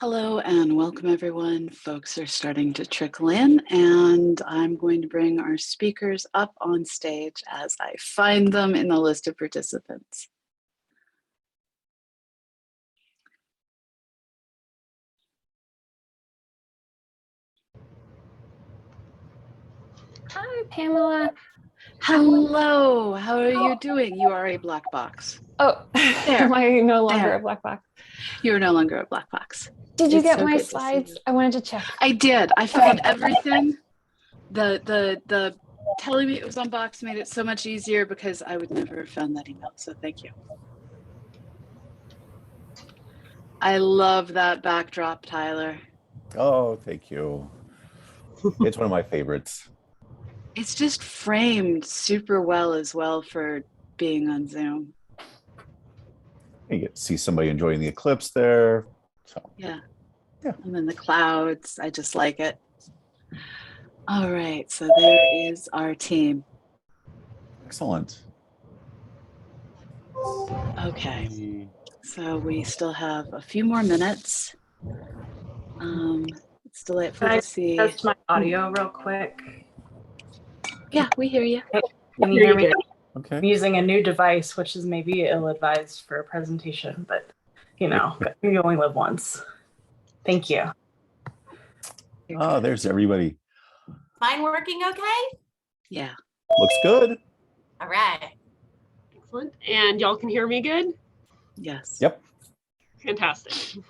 Hello and welcome everyone. Folks are starting to trickle in and I'm going to bring our speakers up on stage as I find them in the list of participants. Hi, Pamela. Hello, how are you doing? You are a black box. Oh, There. am I no longer There. a black box? You're no longer a black box. Did you It's get so my good to see slides? you. I wanted to check. I did. I found everything. The telling me it was on box made it so much easier because I would never have found that email. So thank you. I love that backdrop, Tyler. Oh, thank you. It's one of my favorites. It's just framed super well as well for being on Zoom. You get to see somebody enjoying the eclipse there. So Yeah. Yeah. I'm in the clouds. I just like it. All right. So there is our team. Excellent. Okay. So we still have a few more minutes. It's delightful to see. Test my audio real quick. Yeah, we hear you. Can you hear me? Okay. I'm using a new device, which is maybe ill-advised for a presentation, but you know, you only live once. Thank you. Oh, there's everybody. Mine working okay? Yeah. Looks good. All right. Excellent. And y'all can hear me good? Yes. Yep. Fantastic.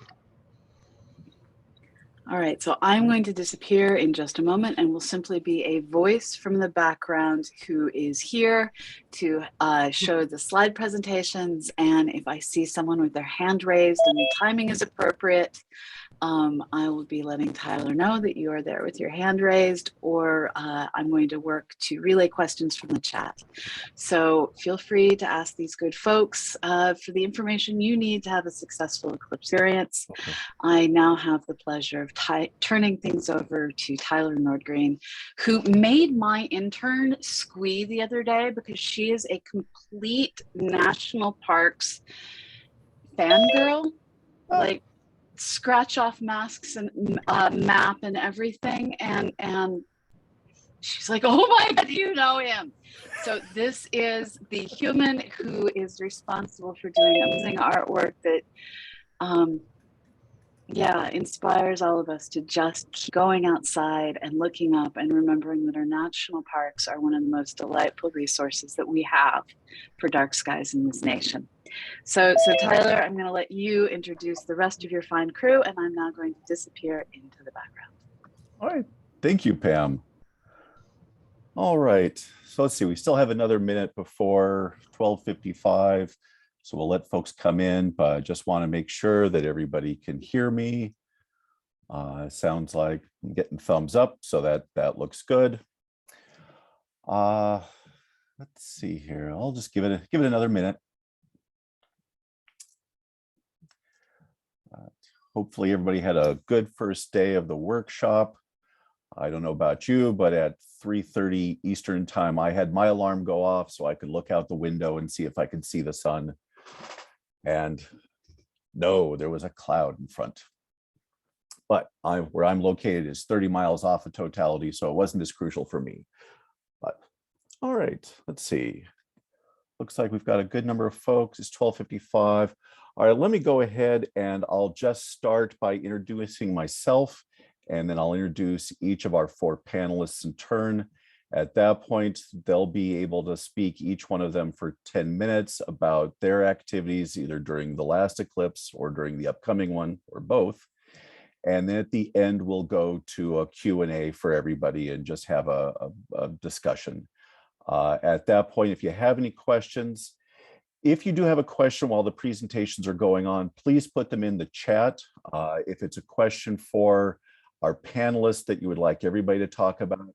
All right, so I'm going to disappear in just a moment and will simply be a voice from the background who is here to show the slide presentations. And if I see someone with their hand raised and the timing is appropriate, I will be letting Tyler know that you are there with your hand raised, or I'm going to work to relay questions from the chat. So feel free to ask these good folks for the information you need to have a successful Eclipse experience. Okay. I now have the pleasure of turning things over to Tyler Nordgren, who made my intern squee the other day because she is a complete national parks fangirl. Like, scratch off masks and map and everything, and she's like, oh my God, you know him. So this is the human who is responsible for doing amazing artwork that inspires all of us to just keep going outside and looking up and remembering that our national parks are one of the most delightful resources that we have for dark skies in this nation. So Tyler, I'm going to let you introduce the rest of your fine crew, and I'm now going to disappear into the background. All right. Thank you, Pam. All right. So let's see. We still have another minute before 12:55. So we'll let folks come in, but I just want to make sure that everybody can hear me. Sounds like I'm getting thumbs up, so that looks good. Let's see here. I'll just give it another minute. Hopefully everybody had a good first day of the workshop. I don't know about you, but at 3:30 Eastern time, I had my alarm go off so I could look out the window and see if I could see the sun. And no, there was a cloud in front. But where I'm located is 30 miles off of totality, so it wasn't as crucial for me. But all right, let's see. Looks like we've got a good number of folks. It's 12:55. All right, let me go ahead and I'll just start by introducing myself, and then I'll introduce each of our four panelists in turn. At that point, they'll be able to speak, each one of them, for 10 minutes about their activities, either during the last eclipse or during the upcoming one, or both. And then at the end, we'll go to a Q&A for everybody and just have a discussion. At that point, if you have any questions, if you do have a question while the presentations are going on, please put them in the chat. If it's a question for our panelists that you would like everybody to talk about,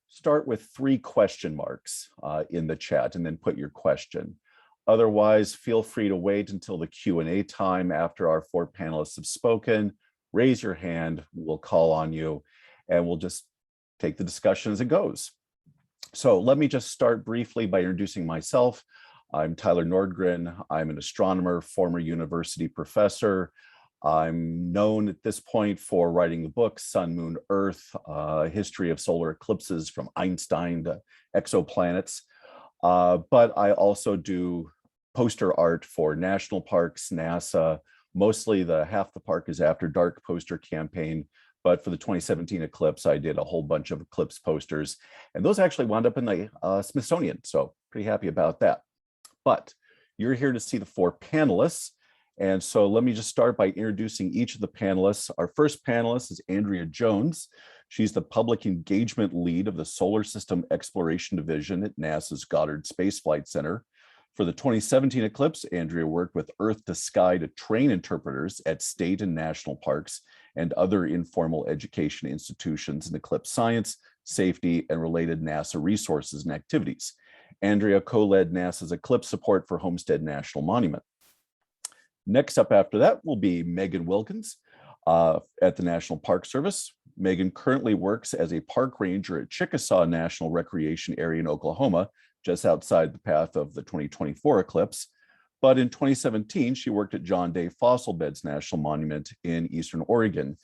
start with 3 question marks in the chat and then put your question. Otherwise, feel free to wait until the Q&A time after our 4 panelists have spoken. Raise your hand, we'll call on you, and we'll just take the discussion as it goes. So let me just start briefly by introducing myself. I'm Tyler Nordgren. I'm an astronomer, former university professor. I'm known at this point for writing the book Sun, Moon, Earth, History of Solar Eclipses from Einstein to Exoplanets. But I also do poster art for national parks, NASA, mostly the Half the Park is After Dark poster campaign. But for the 2017 eclipse, I did a whole bunch of eclipse posters, and those actually wound up in the Smithsonian. So pretty happy about that. But you're here to see the 4 panelists. And so let me just start by introducing each of the panelists. Our first panelist is Andrea Jones. She's the public engagement lead of the Solar System Exploration Division at NASA's Goddard Space Flight Center. For the 2017 eclipse, Andrea worked with Earth to Sky to train interpreters at state and national parks and other informal education institutions in eclipse science, safety, and related NASA resources and activities. Andrea co-led NASA's eclipse support for Homestead National Monument. Next up after that will be Megan Wilkins at the National Park Service. Megan currently works as a park ranger at Chickasaw National Recreation Area in Oklahoma, just outside the path of the 2024 eclipse. But in 2017, she worked at John Day Fossil Beds National Monument in Eastern Oregon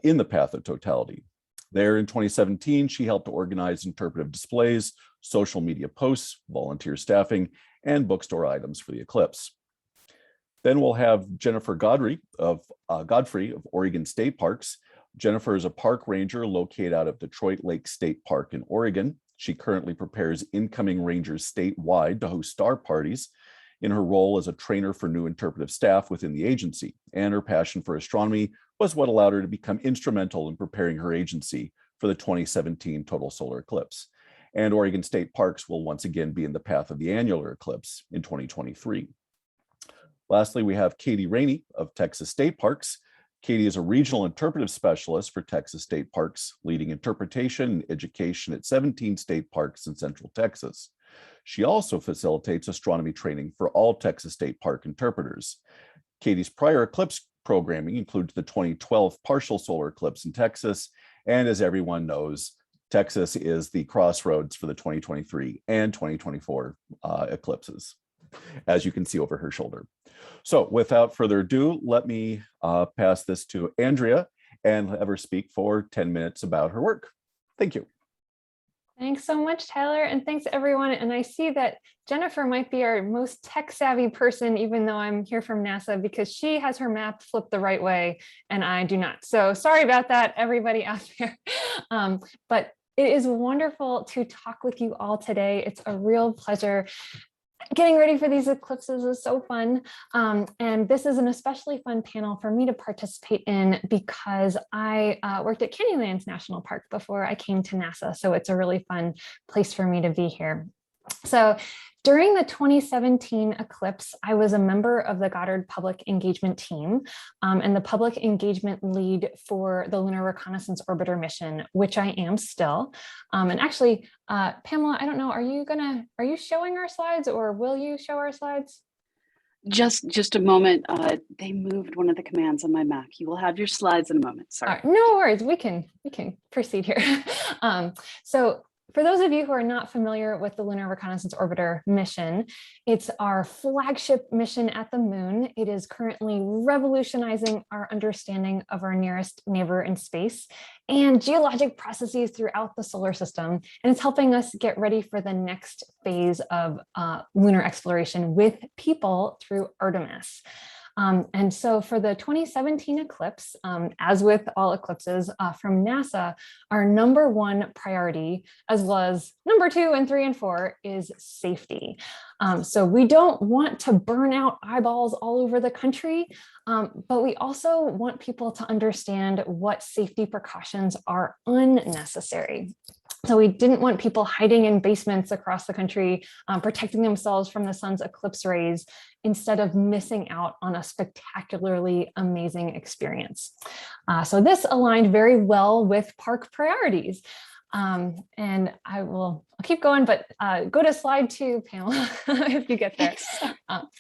in the path of totality. There in 2017, she helped to organize interpretive displays, social media posts, volunteer staffing, and bookstore items for the eclipse. Then we'll have Jennifer Godfrey of Oregon State Parks. Jennifer is a park ranger located out of Detroit Lake State Park in Oregon. She currently prepares incoming rangers statewide to host star parties in her role as a trainer for new interpretive staff within the agency. And her passion for astronomy was what allowed her to become instrumental in preparing her agency for the 2017 total solar eclipse. And Oregon State Parks will once again be in the path of the annular eclipse in 2023. Lastly, we have Katie Raney of Texas State Parks. Katie is a regional interpretive specialist for Texas State Parks, leading interpretation and education at 17 state parks in Central Texas. She also facilitates astronomy training for all Texas State Park interpreters. Katie's prior eclipse programming includes the 2012 partial solar eclipse in Texas, and as everyone knows, Texas is the crossroads for the 2023 and 2024 eclipses, as you can see over her shoulder. So without further ado, let me pass this to Andrea and have her speak for 10 minutes about her work. Thank you. Thanks so much, Tyler, and thanks everyone. And I see that Jennifer might be our most tech-savvy person, even though I'm here from NASA, because she has her map flipped the right way and I do not. So sorry about that, everybody out there. But it is wonderful to talk with you all today. It's a real pleasure. Getting ready for these eclipses is so fun. And this is an especially fun panel for me to participate in because I worked at Canyonlands National Park before I came to NASA. So it's a really fun place for me to be here. So during the 2017 eclipse, I was a member of the Goddard public engagement team and the public engagement lead for the Lunar Reconnaissance Orbiter mission, which I am still. And actually, Pamela, I don't know, are you showing our slides or will you show our slides? Just a moment. They moved one of the commands on my Mac. You will have your slides in a moment. Sorry. Right, no worries. We can proceed here. So for those of you who are not familiar with the Lunar Reconnaissance Orbiter mission, it's our flagship mission at the moon. It is currently revolutionizing our understanding of our nearest neighbor in space and geologic processes throughout the solar system. And it's helping us get ready for the next phase of lunar exploration with people through Artemis. And so for the 2017 eclipse, as with all eclipses from NASA, our #1 priority, as well as number 2 and 3 and 4, is safety. So we don't want to burn out eyeballs all over the country, but we also want people to understand what safety precautions are unnecessary. So we didn't want people hiding in basements across the country, protecting themselves from the sun's eclipse rays, instead of missing out on a spectacularly amazing experience. So this aligned very well with park priorities. And I'll keep going, but go to slide 2, Pamela, if you get there.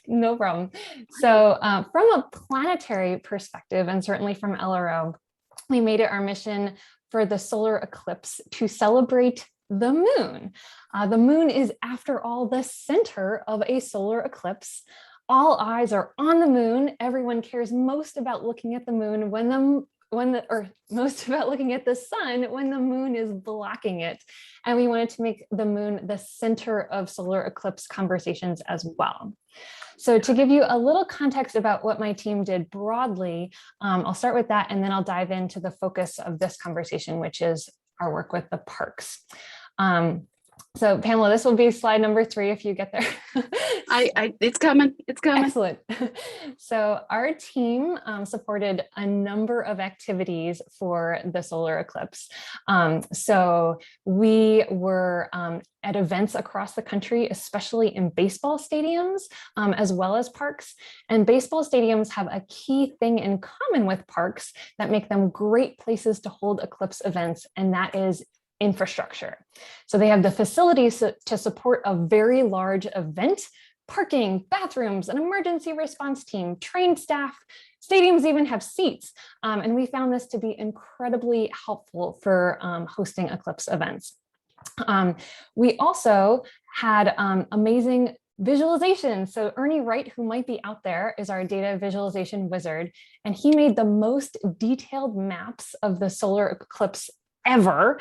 No problem. So from a planetary perspective, and certainly from LRO, we made it our mission for the solar eclipse to celebrate the moon. The moon is, after all, the center of a solar eclipse. all eyes are on the moon. Everyone cares most about looking at the moon most about looking at the sun when the moon is blocking it. And we wanted to make the moon the center of solar eclipse conversations as well. So to give you a little context about what my team did broadly, I'll start with that, and then I'll dive into the focus of this conversation, which is our work with the parks. So Pamela, this will be slide number 3 if you get there. It's coming. Excellent. So our team supported a number of activities for the solar eclipse. So we were at events across the country, especially in baseball stadiums, as well as parks. And baseball stadiums have a key thing in common with parks that make them great places to hold eclipse events, and that is infrastructure. So they have the facilities to support a very large event: parking, bathrooms, an emergency response team, trained staff. Stadiums even have seats. And we found this to be incredibly helpful for hosting eclipse events. We also had amazing visualization. So Ernie Wright, who might be out there, is our data visualization wizard, and he made the most detailed maps of the solar eclipse ever.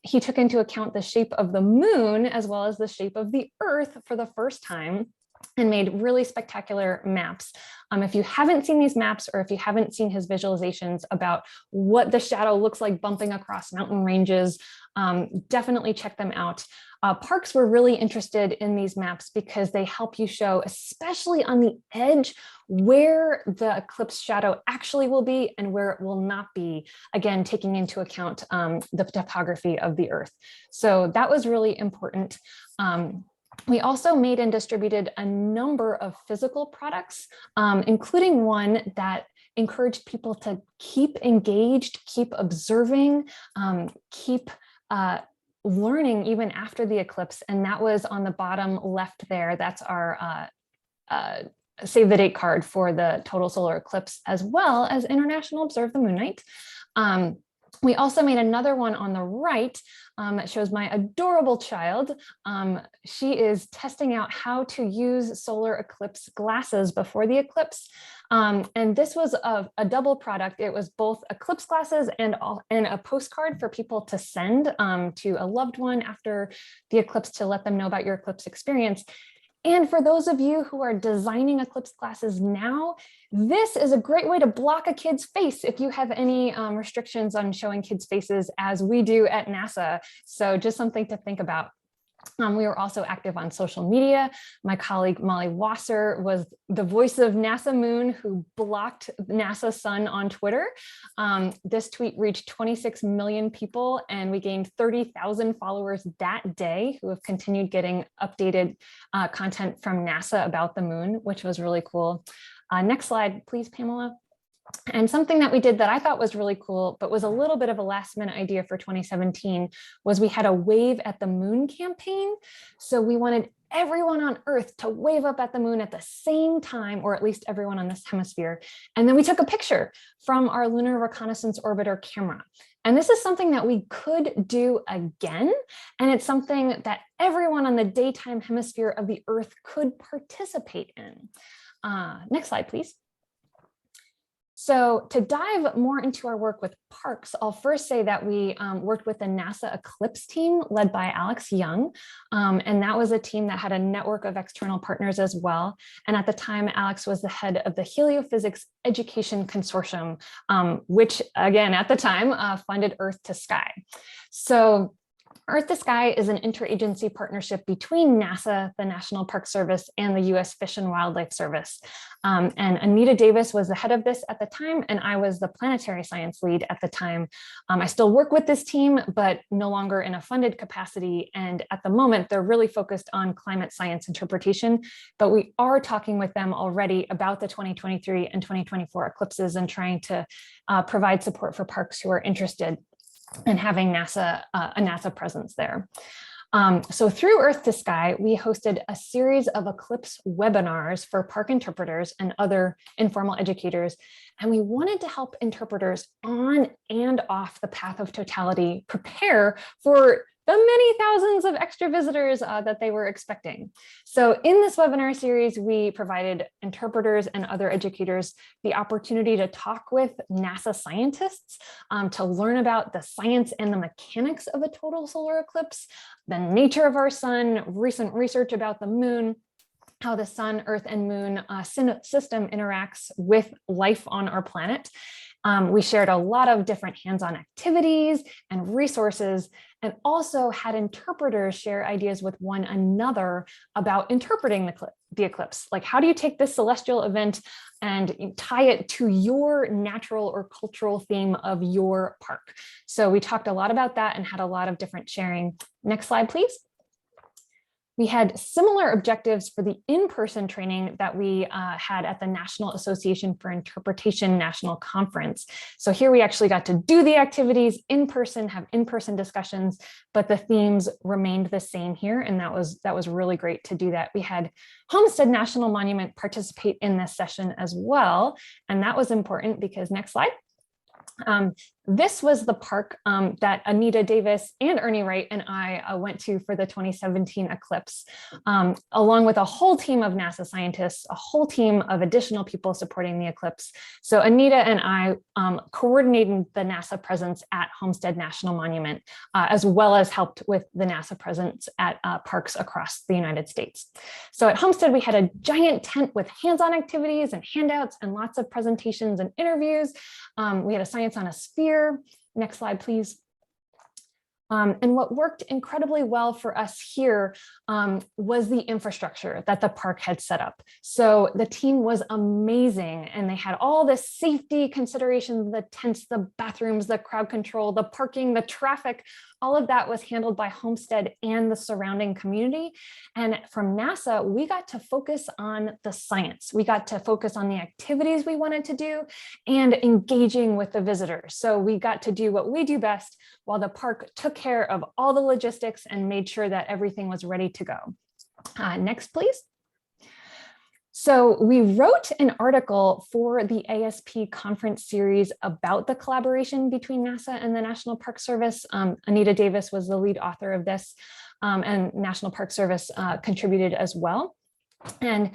He took into account the shape of the moon as well as the shape of the Earth for the first time, and made really spectacular maps. If you haven't seen these maps, or if you haven't seen his visualizations about what the shadow looks like bumping across mountain ranges, definitely check them out. Parks were really interested in these maps because they help you show, especially on the edge, where the eclipse shadow actually will be and where it will not be, again, taking into account the topography of the Earth. So that was really important. We also made and distributed a number of physical products, including one that encouraged people to keep engaged, keep observing, keep learning even after the eclipse. And that was on the bottom left there. That's our save the date card for the total solar eclipse, as well as International Observe the Moon Night. We also made another one on the right that shows my adorable child. She is testing out how to use solar eclipse glasses before the eclipse. And this was a double product. It was both eclipse glasses and a postcard for people to send to a loved one after the eclipse to let them know about your eclipse experience. And for those of you who are designing eclipse glasses now, this is a great way to block a kid's face if you have any restrictions on showing kids' faces, as we do at NASA. So just something to think about. We were also active on social media. My colleague Molly Wasser was the voice of NASA Moon, who blocked NASA Sun on Twitter. This tweet reached 26 million people, and we gained 30,000 followers that day who have continued getting updated content from NASA about the moon, which was really cool. Next slide, please, Pamela. And something that we did that I thought was really cool, but was a little bit of a last minute idea for 2017, was we had a Wave at the Moon campaign. So we wanted everyone on Earth to wave up at the moon at the same time, or at least everyone on this hemisphere. And then we took a picture from our Lunar Reconnaissance Orbiter camera. And this is something that we could do again. And it's something that everyone on the daytime hemisphere of the Earth could participate in. Next slide, please. So to dive more into our work with parks, I'll first say that we worked with the NASA Eclipse team led by Alex Young. And that was a team that had a network of external partners as well. And at the time, Alex was the head of the Heliophysics Education Consortium, which again, at the time, funded Earth to Sky. So Earth to Sky is an interagency partnership between NASA, the National Park Service, and the U.S. Fish and Wildlife Service. And Anita Davis was the head of this at the time, and I was the planetary science lead at the time. I still work with this team, but no longer in a funded capacity. And at the moment, they're really focused on climate science interpretation, but we are talking with them already about the 2023 and 2024 eclipses and trying to provide support for parks who are interested and having a NASA presence there. So through Earth to Sky, we hosted a series of eclipse webinars for park interpreters and other informal educators. And we wanted to help interpreters on and off the path of totality prepare for the many thousands of extra visitors that they were expecting. So in this webinar series, we provided interpreters and other educators the opportunity to talk with NASA scientists to learn about the science and the mechanics of a total solar eclipse, the nature of our sun, recent research about the moon, how the sun, earth, and moon system interacts with life on our planet. We shared a lot of different hands-on activities and resources, and also had interpreters share ideas with one another about interpreting the eclipse. Like, how do you take this celestial event and tie it to your natural or cultural theme of your park? So we talked a lot about that and had a lot of different sharing. Next slide, please. We had similar objectives for the in-person training that we had at the National Association for Interpretation National Conference. So here we actually got to do the activities in person, have in-person discussions, but the themes remained the same here. And that was really great to do that. We had Homestead National Monument participate in this session as well. And that was important because, next slide. This was the park that Anita Davis and Ernie Wright and I went to for the 2017 eclipse, along with a whole team of NASA scientists, a whole team of additional people supporting the eclipse. So Anita and I coordinated the NASA presence at Homestead National Monument, as well as helped with the NASA presence at parks across the United States. So at Homestead, we had a giant tent with hands-on activities and handouts and lots of presentations and interviews. We had a science on a sphere. Next slide, please. And what worked incredibly well for us here was the infrastructure that the park had set up. So the team was amazing, and they had all the safety considerations, the tents, the bathrooms, the crowd control, the parking, the traffic. All of that was handled by Homestead and the surrounding community. And from NASA, we got to focus on the science. We got to focus on the activities we wanted to do and engaging with the visitors. So we got to do what we do best while the park took care of all the logistics and made sure that everything was ready to go. Next, please. So we wrote an article for the ASP conference series about the collaboration between NASA and the National Park Service. Anita Davis was the lead author of this, and National Park Service contributed as well. And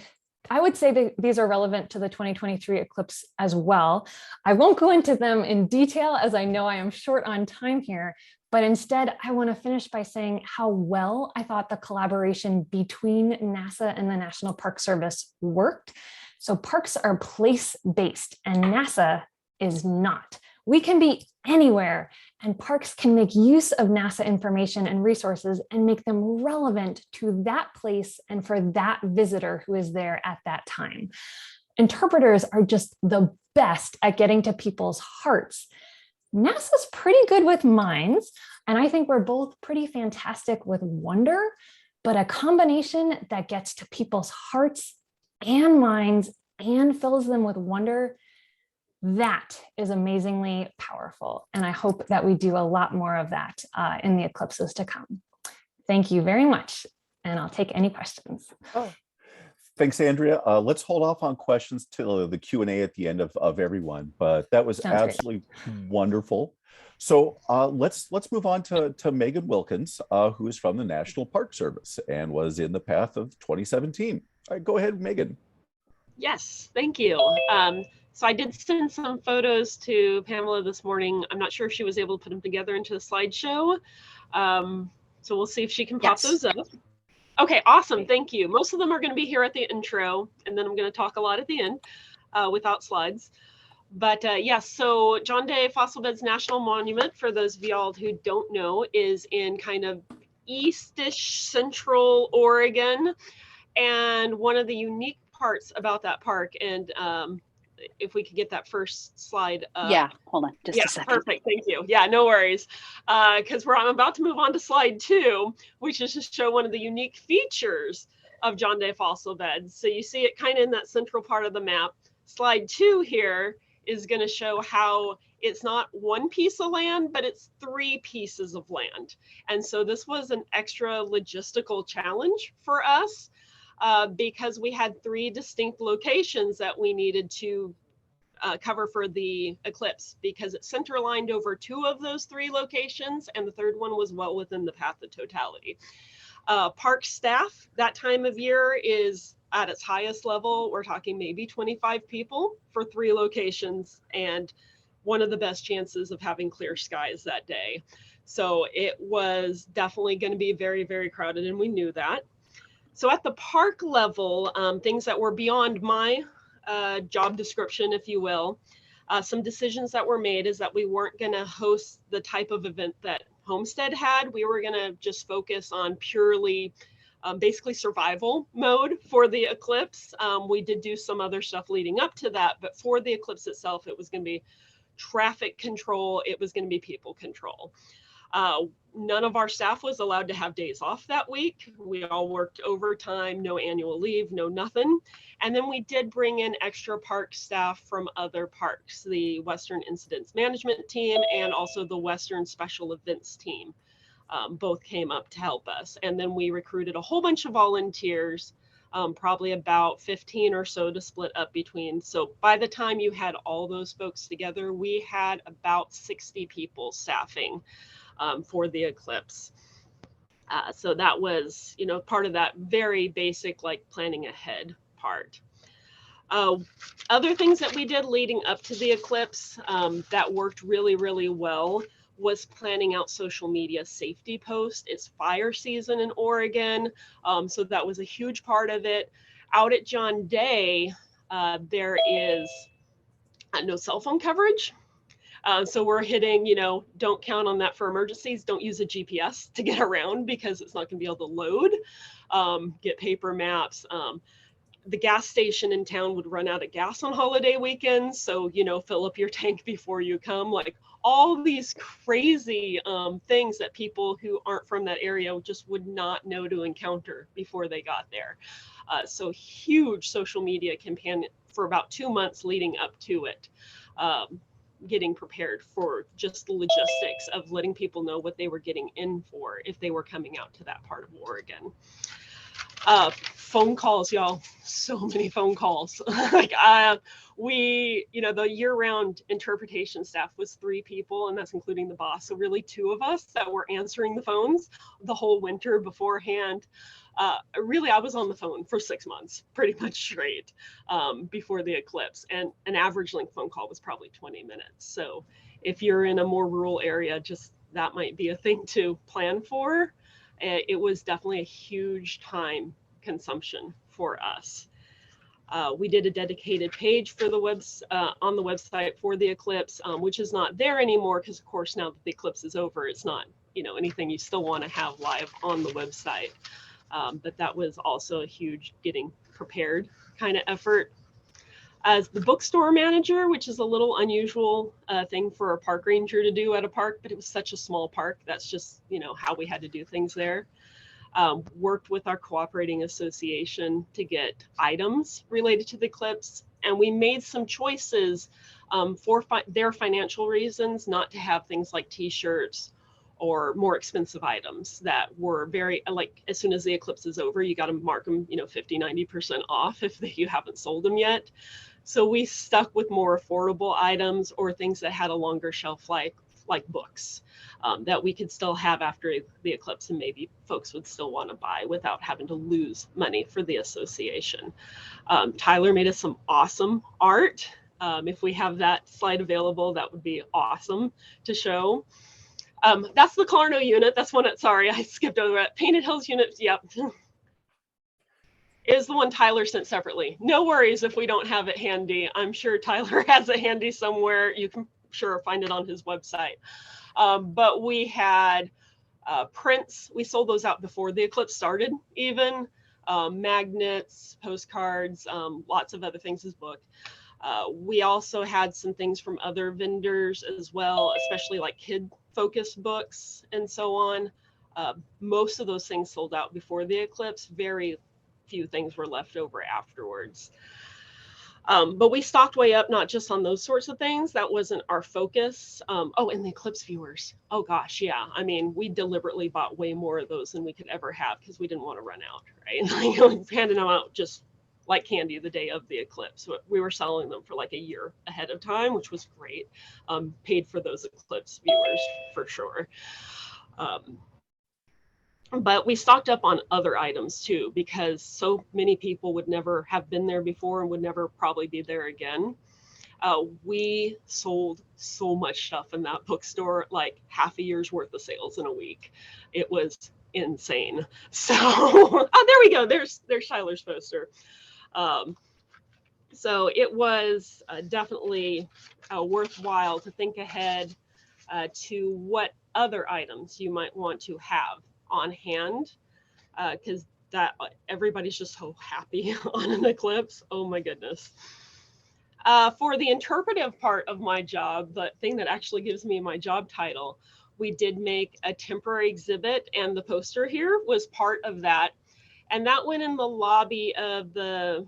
I would say that these are relevant to the 2023 eclipse as well. I won't go into them in detail, as I know I am short on time here, but instead I want to finish by saying how well I thought the collaboration between NASA and the National Park Service worked. So parks are place-based and NASA is not. We can be anywhere, and parks can make use of NASA information and resources and make them relevant to that place and for that visitor who is there at that time. Interpreters are just the best at getting to people's hearts. NASA's pretty good with minds, and I think we're both pretty fantastic with wonder, but a combination that gets to people's hearts and minds and fills them with wonder, that is amazingly powerful. And I hope that we do a lot more of that in the eclipses to come. Thank you very much. And I'll take any questions. Oh. Thanks, Andrea. Let's hold off on questions till the Q&A at the end of everyone, but that was Sounds absolutely wonderful. So let's move on to Megan Wilkins, who is from the National Park Service and was in the path of 2017. All right, go ahead, Megan. Yes, thank you. So I did send some photos to Pamela this morning. I'm not sure if she was able to put them together into the slideshow. So we'll see if she can pop those up. Okay, awesome, thank you. Most of them are gonna be here at the intro, and then I'm gonna talk a lot at the end without slides. But yes, so John Day Fossil Beds National Monument, for those of y'all who don't know, is in kind of eastish central Oregon. And one of the unique parts about that park, and if we could get that first slide up. Yeah, hold on just a second. Perfect, thank you. Yeah, no worries. Because I'm about to move on to slide 2, which is to show one of the unique features of John Day Fossil Beds. So you see it kind of in that central part of the map. Slide 2 here is going to show how it's not one piece of land, but it's 3 pieces of land. And so this was an extra logistical challenge for us. Because we had 3 distinct locations that we needed to cover for the eclipse because it center aligned over 2 of those 3 locations, and the third one was well within the path of totality. Park staff that time of year is at its highest level. We're talking maybe 25 people for 3 locations, and one of the best chances of having clear skies that day. So it was definitely going to be very, very crowded, and we knew that. So at the park level, things that were beyond my job description, if you will, some decisions that were made is that we weren't going to host the type of event that Homestead had. We were going to just focus on purely basically survival mode for the eclipse. We did do some other stuff leading up to that, but for the eclipse itself, it was going to be traffic control. It was going to be people control. None of our staff was allowed to have days off that week. We all worked overtime, no annual leave, no nothing. And then we did bring in extra park staff from other parks, the Western Incidents Management team and also the Western Special Events team. Both came up to help us. And then we recruited a whole bunch of volunteers, probably about 15 or so to split up between. So by the time you had all those folks together, we had about 60 people staffing for the eclipse. So that was, part of that very basic, like planning ahead part. Other things that we did leading up to the eclipse that worked really, really well was planning out social media safety posts. It's fire season in Oregon, so that was a huge part of it. Out at John Day, there is no cell phone coverage. So we're hitting, don't count on that for emergencies. Don't use a GPS to get around because it's not going to be able to load. Get paper maps. The gas station in town would run out of gas on holiday weekends. So, fill up your tank before you come. Like all these crazy things that people who aren't from that area just would not know to encounter before they got there. So huge social media campaign for about 2 months leading up to it. Getting prepared for just the logistics of letting people know what they were getting in for if they were coming out to that part of Oregon. Phone calls, y'all, so many phone calls. We, the year-round interpretation staff was 3 people, and that's including the boss. So really 2 of us that were answering the phones the whole winter beforehand. Really, I was on the phone for 6 months, pretty much straight, before the eclipse. And an average length phone call was probably 20 minutes. So if you're in a more rural area, just that might be a thing to plan for. It was definitely a huge time consumption for us. We did a dedicated page for the on the website for the eclipse, which is not there anymore because, of course, now that the eclipse is over, it's not, anything you still want to have live on the website. But that was also a huge getting prepared kind of effort. As the bookstore manager, which is a little unusual thing for a park ranger to do at a park, but it was such a small park. That's just, how we had to do things there. Worked with our cooperating association to get items related to the eclipse. And we made some choices for their financial reasons, not to have things like t-shirts or more expensive items that were very, like, as soon as the eclipse is over, you got to mark them, 50, 90% off if you haven't sold them yet. So we stuck with more affordable items or things that had a longer shelf life, like books, that we could still have after the eclipse and maybe folks would still want to buy without having to lose money for the association. Tyler made us some awesome art. If we have that slide available, that would be awesome to show. That's the Clarno unit. That's one. Sorry, I skipped over it. Painted Hills unit. Yep. Is the one Tyler sent separately. No worries if we don't have it handy. I'm sure Tyler has it handy somewhere. You can sure find it on his website. But we had prints. We sold those out before the eclipse started even. Magnets, postcards, lots of other things as book. We also had some things from other vendors as well, especially like kid-focused books and so on. Most of those things sold out before the eclipse. Very few things were left over afterwards. But we stocked way up, not just on those sorts of things. That wasn't our focus. Oh, and the eclipse viewers. Oh gosh, yeah. I mean, we deliberately bought way more of those than we could ever have because we didn't want to run out, right? Like, handing them out just like candy the day of the eclipse. We were selling them for like a year ahead of time, which was great. Paid for those eclipse viewers for sure. But we stocked up on other items too, because so many people would never have been there before and would never probably be there again. We sold so much stuff in that bookstore, like half a year's worth of sales in a week. It was insane. So, oh, there we go. There's Tyler's poster. So it was definitely worthwhile to think ahead to what other items you might want to have on hand, because that everybody's just so happy on an eclipse. Oh my goodness. For the interpretive part of my job, the thing that actually gives me my job title, we did make a temporary exhibit, and the poster here was part of that. And that went in the lobby of the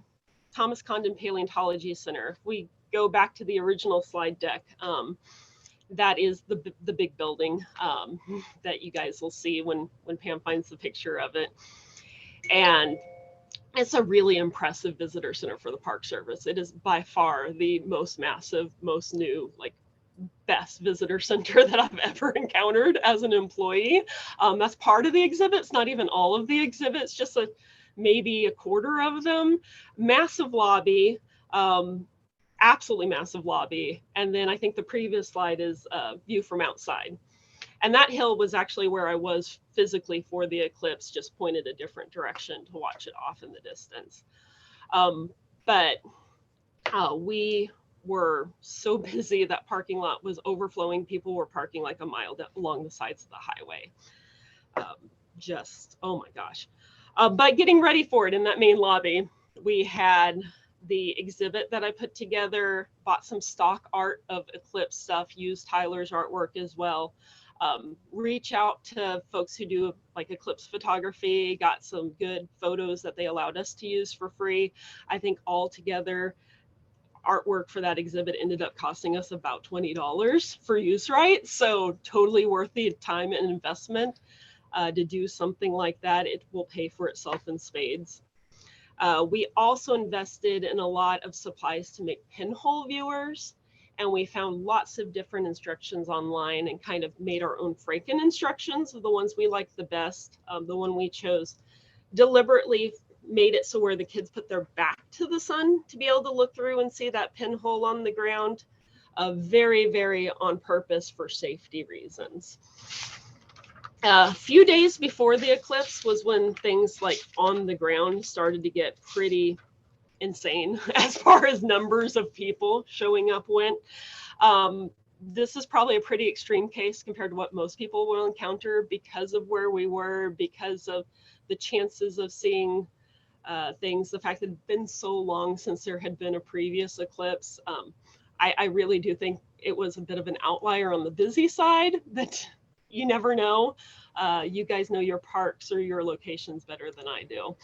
Thomas Condon Paleontology Center. If we go back to the original slide deck, that is the big building that you guys will see when Pam finds the picture of it. And it's a really impressive visitor center for the Park Service. It is by far the most massive, most new, like best visitor center that I've ever encountered as an employee. That's part of the exhibits, not even all of the exhibits, just maybe a quarter of them. Massive lobby, absolutely massive lobby. And then I think the previous slide is a view from outside. And that hill was actually where I was physically for the eclipse, just pointed a different direction to watch it off in the distance. But we were so busy that parking lot was overflowing. People were parking like a mile along the sides of the highway. Just, oh my gosh. But getting ready for it in that main lobby, we had the exhibit that I put together, bought some stock art of eclipse stuff, used Tyler's artwork as well. Reach out to folks who do like eclipse photography, got some good photos that they allowed us to use for free. I think altogether artwork for that exhibit ended up costing us about $20 for use rights. So totally worth the time and investment to do something like that. It will pay for itself in spades. We also invested in a lot of supplies to make pinhole viewers. And we found lots of different instructions online and kind of made our own Franken instructions of the ones we liked the best. The one we chose deliberately made it so where the kids put their back to the sun to be able to look through and see that pinhole on the ground. Very, very on purpose for safety reasons. A few days before the eclipse was when things like on the ground started to get pretty insane as far as numbers of people showing up went. This is probably a pretty extreme case compared to what most people will encounter because of where we were, because of the chances of seeing things, the fact that it had been so long since there had been a previous eclipse. I really do think it was a bit of an outlier on the busy side, that you never know. You guys know your parks or your locations better than I do.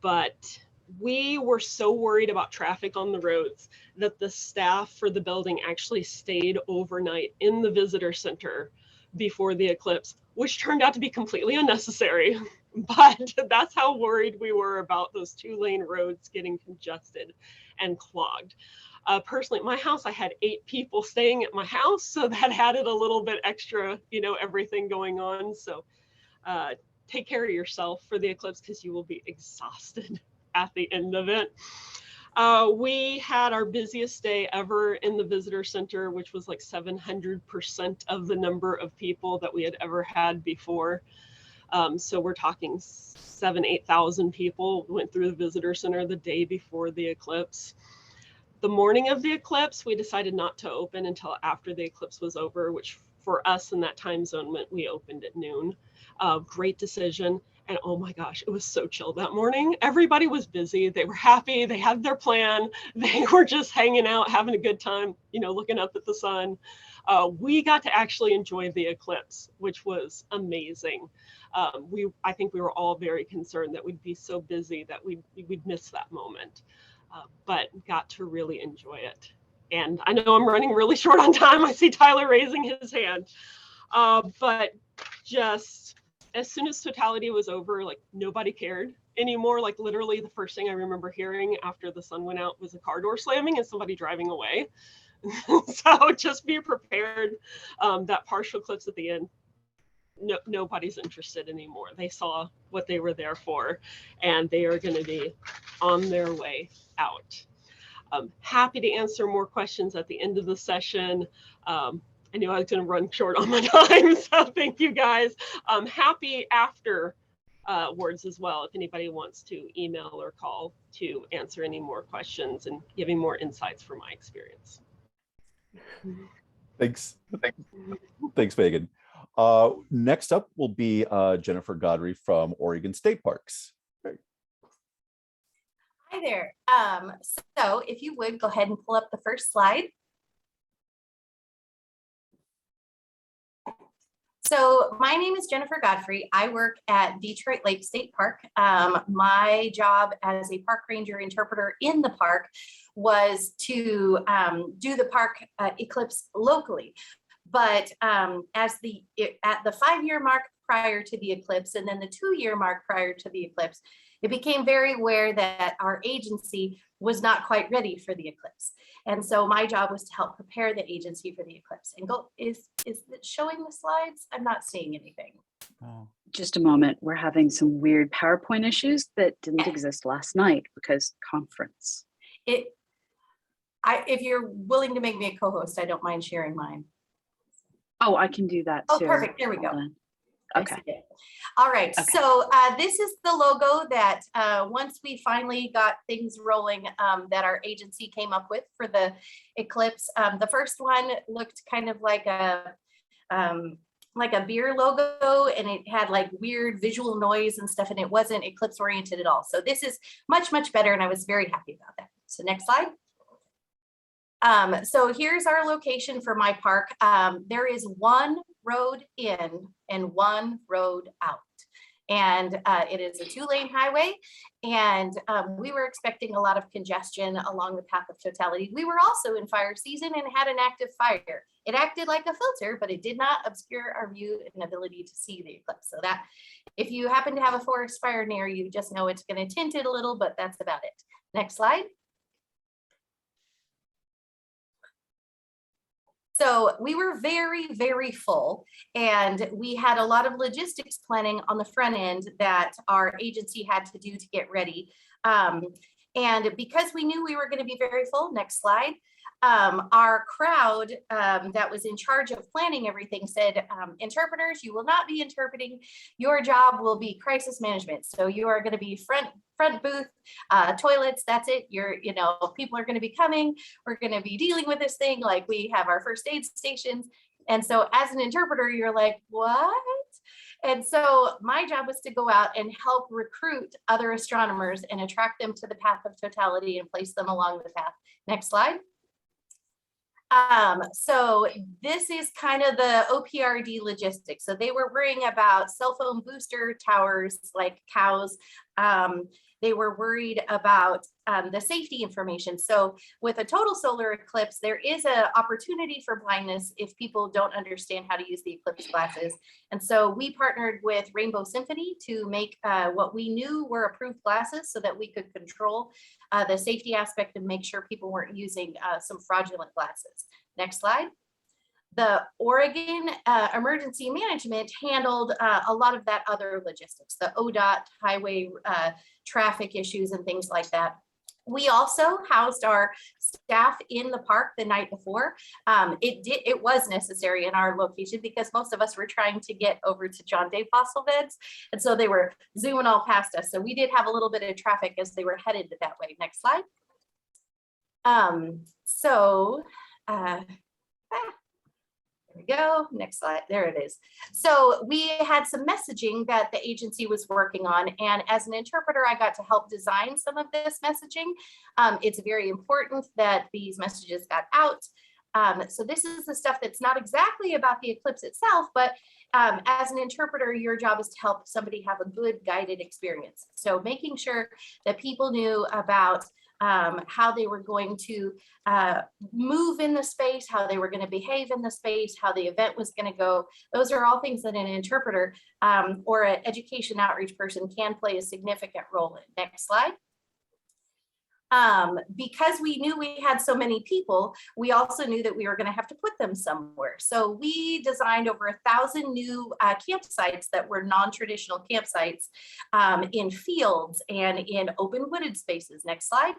But we were so worried about traffic on the roads that the staff for the building actually stayed overnight in the visitor center before the eclipse, which turned out to be completely unnecessary. But that's how worried we were about those 2-lane roads getting congested and clogged. Personally, at my house, I had 8 people staying at my house, so that added a little bit extra, everything going on. So take care of yourself for the eclipse, because you will be exhausted at the end of it. We had our busiest day ever in the visitor center, which was like 700% of the number of people that we had ever had before. So we're talking 7,000-8,000 people went through the visitor center the day before the eclipse. The morning of the eclipse, we decided not to open until after the eclipse was over, which for us in that time zone meant we opened at noon. Great decision. And oh my gosh, it was so chill that morning. Everybody was busy. They were happy. They had their plan. They were just hanging out, having a good time, looking up at the sun. We got to actually enjoy the eclipse, which was amazing. I think we were all very concerned that we'd be so busy that we'd miss that moment, but got to really enjoy it. And I know I'm running really short on time. I see Tyler raising his hand, but just as soon as totality was over, like nobody cared anymore. Like literally the first thing I remember hearing after the sun went out was a car door slamming and somebody driving away. So just be prepared. That partial eclipse at the end, nobody's interested anymore. They saw what they were there for, and they are going to be on their way out. Happy to answer more questions at the end of the session. I knew I was going to run short on my time, so thank you guys. Happy after words as well, if anybody wants to email or call to answer any more questions and giving more insights from my experience. Thanks. Thanks, Megan. Next up will be Jennifer Godfrey from Oregon State Parks. Hi there. So if you would go ahead and pull up the first slide. So my name is Jennifer Godfrey. I work at Detroit Lake State Park. My job as a park ranger interpreter in the park was to do the park eclipse locally. But at the 5-year mark prior to the eclipse, and then the 2-year mark prior to the eclipse, it became very aware that our agency was not quite ready for the eclipse. And so my job was to help prepare the agency for the eclipse. And is it showing the slides? I'm not seeing anything. Oh. Just a moment. We're having some weird PowerPoint issues that didn't exist last night because conference. If you're willing to make me a co-host, I don't mind sharing mine. Oh, I can do that Oh, too. perfect. There we go. Okay. All right. Okay. So this is the logo that once we finally got things rolling that our agency came up with for the eclipse. The first one looked kind of like a beer logo, and it had like weird visual noise and stuff, and it wasn't eclipse oriented at all. So this is much, much better, and I was very happy about that. So next slide. So here's our location for my park. There is one road in and one road out. And it is a 2-lane highway. And we were expecting a lot of congestion along the path of totality. We were also in fire season and had an active fire. It acted like a filter, but it did not obscure our view and ability to see the eclipse. So that if you happen to have a forest fire near you, just know it's going to tint it a little, but that's about it. Next slide. So we were very, very full, and we had a lot of logistics planning on the front end that our agency had to do to get ready. And because we knew we were going to be very full, next slide, our crowd that was in charge of planning everything said, interpreters, you will not be interpreting. Your job will be crisis management. So you are going to be front booth, toilets, that's it. People are going to be coming. We're going to be dealing with this thing. Like we have our first aid stations. And so as an interpreter, you're like, what? And so my job was to go out and help recruit other astronomers and attract them to the path of totality and place them along the path. Next slide. So this is kind of the OPRD logistics. So they were worrying about cell phone booster towers like cows. They were worried about the safety information. So with a total solar eclipse, there is an opportunity for blindness if people don't understand how to use the eclipse glasses. And so we partnered with Rainbow Symphony to make what we knew were approved glasses so that we could control the safety aspect and make sure people weren't using some fraudulent glasses. Next slide. The Oregon Emergency Management handled a lot of that other logistics, the ODOT highway traffic issues and things like that. We also housed our staff in the park the night before. It was necessary in our location because most of us were trying to get over to John Day fossil beds. And so they were zooming all past us. So we did have a little bit of traffic as they were headed that way. Next slide. There we go. Next slide. There it is. So we had some messaging that the agency was working on. And as an interpreter, I got to help design some of this messaging. It's very important that these messages got out. So this is the stuff that's not exactly about the eclipse itself, but as an interpreter, your job is to help somebody have a good guided experience. So making sure that people knew about how they were going to move in the space, how they were going to behave in the space, how the event was going to go. Those are all things that an interpreter or an education outreach person can play a significant role in. Next slide. Because we knew we had so many people, we also knew that we were going to have to put them somewhere. So we designed over 1,000 new campsites that were non-traditional campsites in fields and in open wooded spaces. Next slide.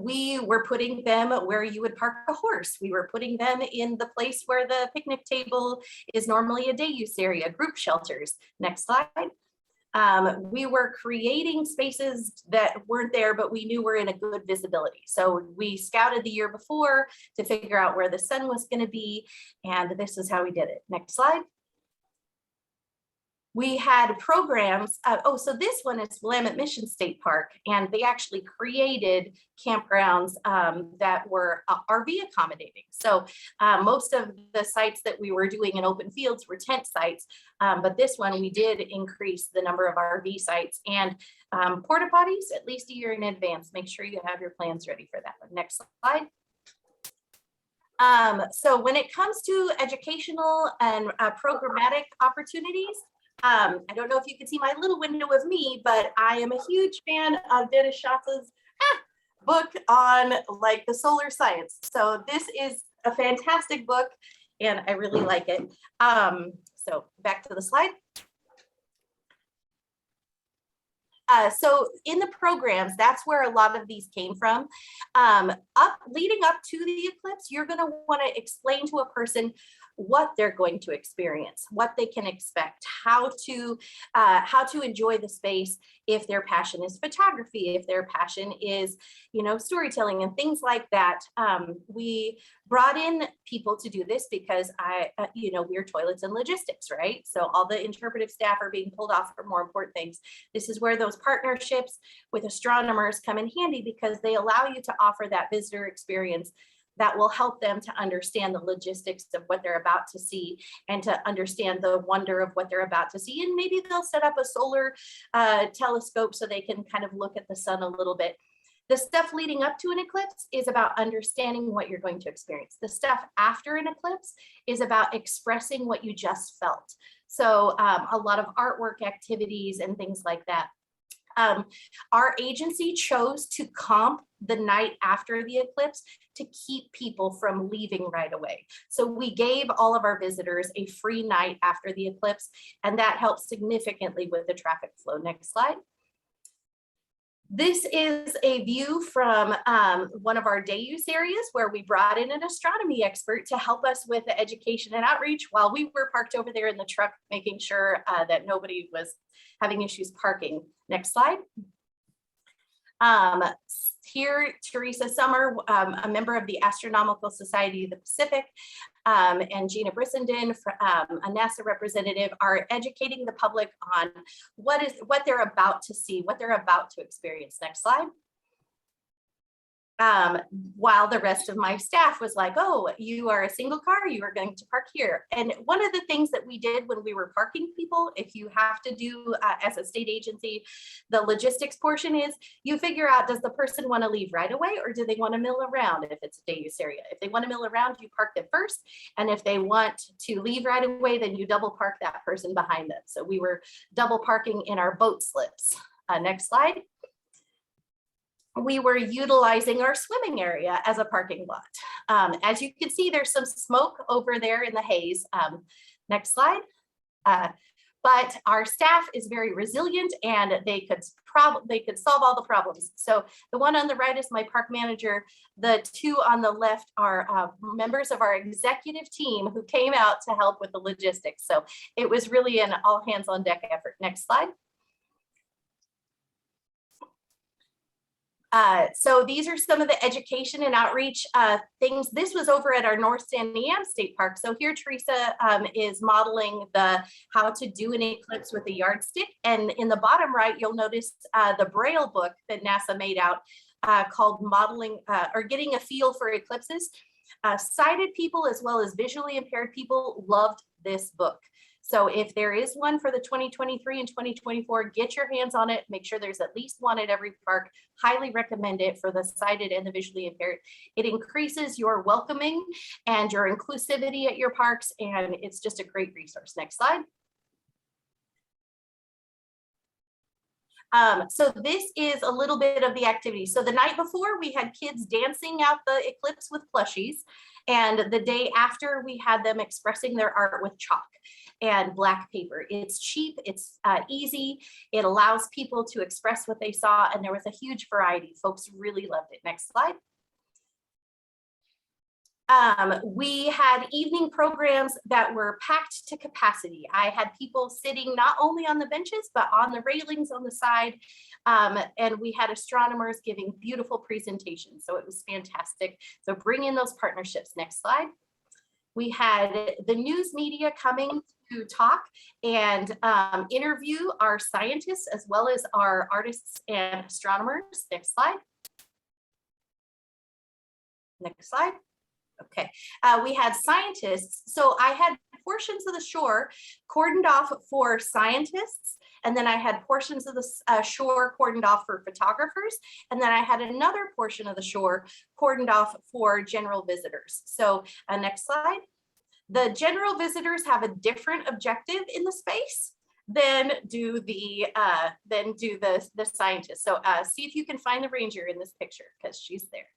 We were putting them where you would park a horse. We were putting them in the place where the picnic table is normally a day use area, group shelters. Next slide. We were creating spaces that weren't there, but we knew were in a good visibility. So we scouted the year before to figure out where the sun was going to be, and this is how we did it. Next slide. We had programs. So this one is Willamette Mission State Park, and they actually created campgrounds that were RV accommodating. So most of the sites that we were doing in open fields were tent sites, but this one we did increase the number of RV sites and porta potties at least a year in advance. Make sure you have your plans ready for that one. Next slide. So when it comes to educational and programmatic opportunities, I don't know if you can see my little window of me, but I am a huge fan of Dennis Schatz's book on like the solar science. So this is a fantastic book and I really like it. So back to the slide. So in the programs, that's where a lot of these came from. Leading up to the eclipse, you're going to want to explain to a person what they're going to experience, what they can expect, how to enjoy the space if their passion is photography, if their passion is, storytelling and things like that. We brought in people to do this because we're toilets and logistics, right? So all the interpretive staff are being pulled off for more important things. This is where those partnerships with astronomers come in handy because they allow you to offer that visitor experience that will help them to understand the logistics of what they're about to see and to understand the wonder of what they're about to see. And maybe they'll set up a solar telescope so they can kind of look at the sun a little bit. The stuff leading up to an eclipse is about understanding what you're going to experience. The stuff after an eclipse is about expressing what you just felt. So a lot of artwork activities and things like that. Our agency chose to comp the night after the eclipse to keep people from leaving right away. So we gave all of our visitors a free night after the eclipse, and that helps significantly with the traffic flow. Next slide. This is a view from one of our day use areas where we brought in an astronomy expert to help us with the education and outreach while we were parked over there in the truck, making sure that nobody was having issues parking. Next slide. Here, Teresa Summer, a member of the Astronomical Society of the Pacific, and Gina Brissenden, a NASA representative, are educating the public on what they're about to see, what they're about to experience. Next slide. While the rest of my staff was like, oh, you are a single car, you are going to park here. And one of the things that we did when we were parking people, if you have to do as a state agency, the logistics portion is you figure out, does the person want to leave right away or do they want to mill around if it's a day use area? If they want to mill around, you park them first. And if they want to leave right away, then you double park that person behind them. So we were double parking in our boat slips. Next slide. We were utilizing our swimming area as a parking lot. As you can see, there's some smoke over there in the haze. Next slide. But our staff is very resilient and they could solve all the problems. So the one on the right is my park manager. The two on the left are members of our executive team who came out to help with the logistics. So it was really an all hands on deck effort. Next slide. So these are some of the education and outreach things. This was over at our North San Niam State Park. So here Teresa is modeling how to do an eclipse with a yardstick. And in the bottom right, you'll notice the Braille book that NASA made out called Modeling or Getting a Feel for Eclipses. Sighted people as well as visually impaired people loved this book. So if there is one for the 2023 and 2024, get your hands on it. Make sure there's at least one at every park. Highly recommend it for the sighted and the visually impaired. It increases your welcoming and your inclusivity at your parks, and it's just a great resource. Next slide. So this is a little bit of the activity. So the night before we had kids dancing out the Eclipse with plushies. And the day after we had them expressing their art with chalk and black paper. It's cheap, it's easy. It allows people to express what they saw, and there was a huge variety. Folks really loved it. Next slide. We had evening programs that were packed to capacity. I had people sitting not only on the benches, but on the railings on the side. And we had astronomers giving beautiful presentations. So it was fantastic. So bring in those partnerships. Next slide. We had the news media coming to talk and interview our scientists as well as our artists and astronomers. Next slide. Next slide. Okay, we had scientists. So I had portions of the shore cordoned off for scientists, and then I had portions of the shore cordoned off for photographers, and then I had another portion of the shore cordoned off for general visitors. So next slide. The general visitors have a different objective in the space than do the scientists. So see if you can find the ranger in this picture because she's there.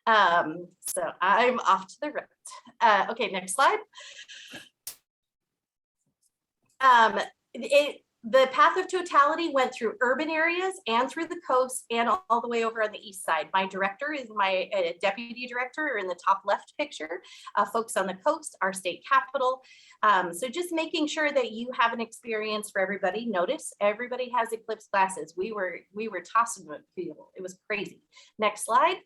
So I'm off to the right. Okay, next slide. The path of totality went through urban areas and through the coast and all the way over on the east side. My director is my deputy director in the top left picture. Folks on the coast, our state capital. So just making sure that you have an experience for everybody. Notice everybody has Eclipse glasses. We were tossing people. It was crazy. Next slide.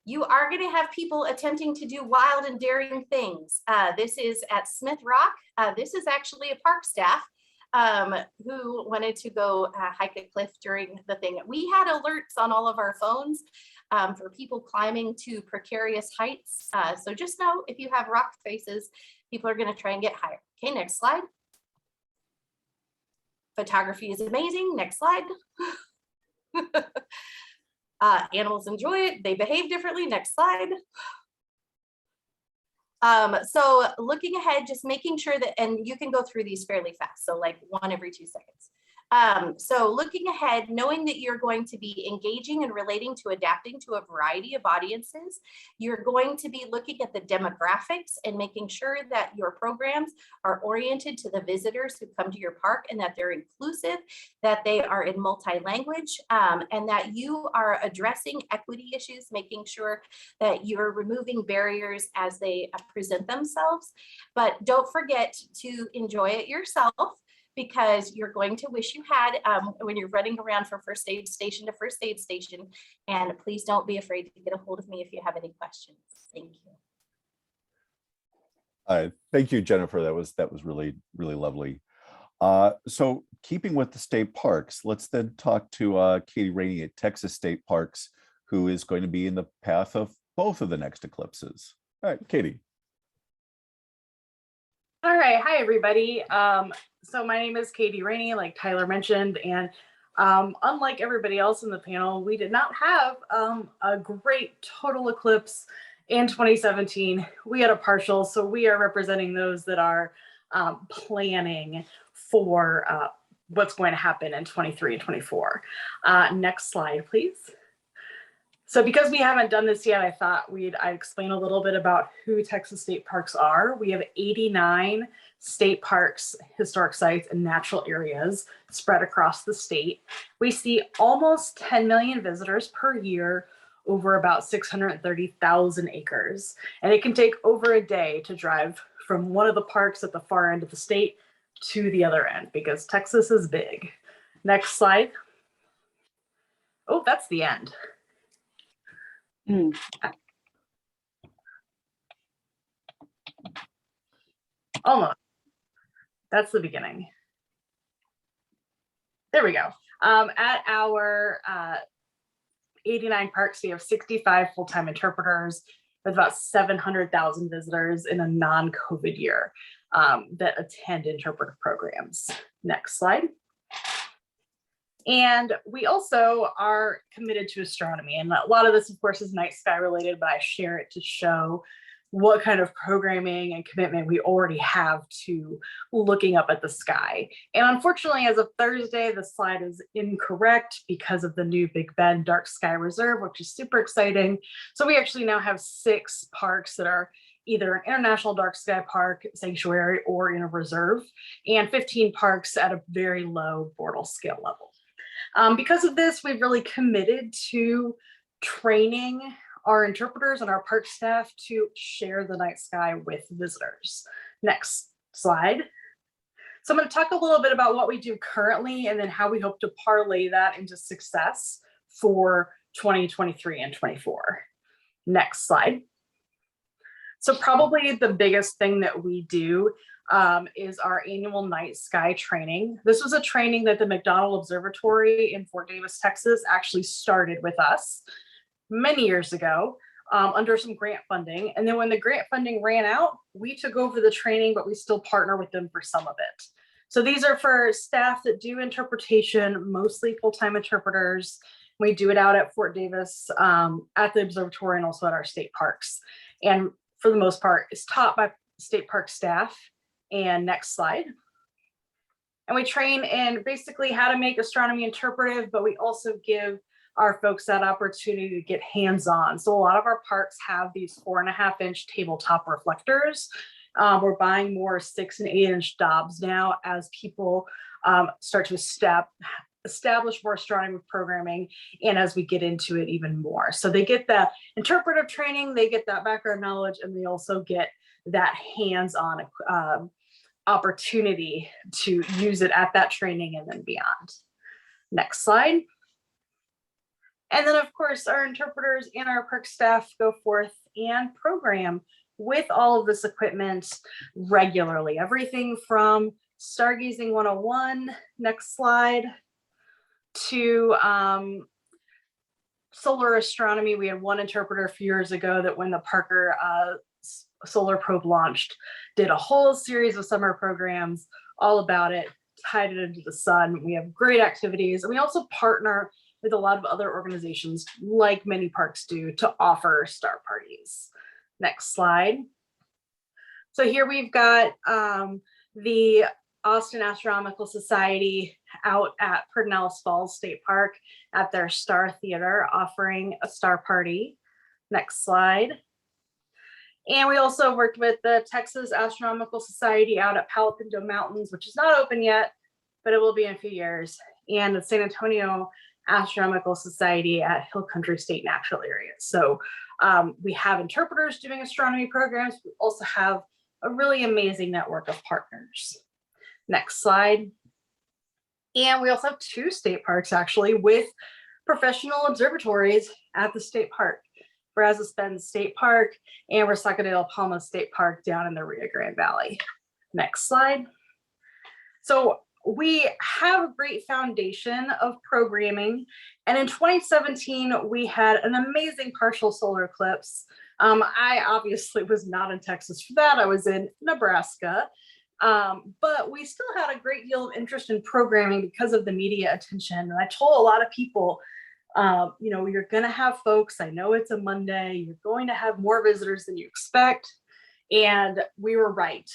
You are going to have people attempting to do wild and daring things. This is at Smith Rock. This is actually a park staff who wanted to go hike a cliff during the thing. We had alerts on all of our phones for people climbing to precarious heights. So just know if you have rock faces, people are going to try and get higher. Okay, next slide. Photography is amazing. Next slide. Animals enjoy it. They behave differently. Next slide. So looking ahead, just making sure that, and you can go through these fairly fast. So like one every 2 seconds. So looking ahead, knowing that you're going to be engaging and relating to adapting to a variety of audiences, you're going to be looking at the demographics and making sure that your programs are oriented to the visitors who come to your park and that they're inclusive, that they are in multi-language, and that you are addressing equity issues, making sure that you're removing barriers as they present themselves. But don't forget to enjoy it yourself, because you're going to wish you had when you're running around from first aid station to first aid station. And please don't be afraid to get a hold of me if you have any questions. Thank you. Thank you, Jennifer. That was really, really lovely. So keeping with the state parks, let's then talk to Katie Raney at Texas State Parks, who is going to be in the path of both of the next eclipses. All right, Katie. All right, hi everybody. So my name is Katie Raney, like Tyler mentioned, and unlike everybody else in the panel, we did not have a great total eclipse in 2017. We had a partial, so we are representing those that are planning for what's going to happen in 23 and 24. Next slide, please. So because we haven't done this yet, I thought I'd explain a little bit about who Texas State Parks are. We have 89 state parks, historic sites, and natural areas spread across the state. We see almost 10 million visitors per year over about 630,000 acres. And it can take over a day to drive from one of the parks at the far end of the state to the other end, because Texas is big. Next slide. Oh, that's the end. Almost. That's the beginning. There we go. At our 89 parks, we have 65 full-time interpreters with about 700,000 visitors in a non-COVID year. that attend interpretive programs. Next slide. And we also are committed to astronomy. And a lot of this, of course, is night sky related, but I share it to show what kind of programming and commitment we already have to looking up at the sky. And unfortunately, as of Thursday, the slide is incorrect because of the new Big Bend Dark Sky Reserve, which is super exciting. So we actually now have 6 parks that are either an international dark sky park sanctuary or in a reserve, and 15 parks at a very low Bortle scale level. Because of this, we've really committed to training our interpreters and our park staff to share the night sky with visitors. Next slide. So I'm going to talk a little bit about what we do currently and then how we hope to parlay that into success for 2023 and 24. Next slide. So probably the biggest thing that we do is our annual night sky training. This was a training that the McDonald Observatory in Fort Davis, Texas actually started with us many years ago under some grant funding. And then when the grant funding ran out, we took over the training, but we still partner with them for some of it. So these are for staff that do interpretation, mostly full-time interpreters. We do it out at Fort Davis, at the observatory, and also at our state parks. And for the most part, it's taught by state park staff. And next slide. And we train in basically how to make astronomy interpretive, but we also give our folks that opportunity to get hands-on. So a lot of our parks have these 4.5-inch tabletop reflectors. We're buying more 6- and 8-inch Dobbs now as people start to establish more astronomy programming, and as we get into it even more. So they get that interpretive training, they get that background knowledge, and they also get that hands-on opportunity to use it at that training and then beyond. Next slide. And then of course, our interpreters and our park staff go forth and program with all of this equipment regularly. Everything from Stargazing 101, next slide, to solar astronomy. We had one interpreter a few years ago that when the Parker solar probe launched, did a whole series of summer programs all about it, tied it into the sun. We have great activities. And we also partner with a lot of other organizations, like many parks do, to offer star parties. Next slide. So here we've got the Austin Astronomical Society out at Pedernales Falls State Park at their Star Theater offering a star party. Next slide. And we also worked with the Texas Astronomical Society out at Palo Pinto Mountains, which is not open yet, but it will be in a few years, and the San Antonio Astronomical Society at Hill Country State Natural Area. So we have interpreters doing astronomy programs. We also have a really amazing network of partners. Next slide. And we also have 2 state parks actually with professional observatories at the state park. Brazos Bend State Park and Resaca de la Palma State Park down in the Rio Grande Valley. Next slide. So we have a great foundation of programming. And in 2017, we had an amazing partial solar eclipse. I obviously was not in Texas for that. I was in Nebraska. But we still had a great deal of interest in programming because of the media attention. And I told a lot of people, you know, you're going to have folks, I know it's a Monday, you're going to have more visitors than you expect. And we were right.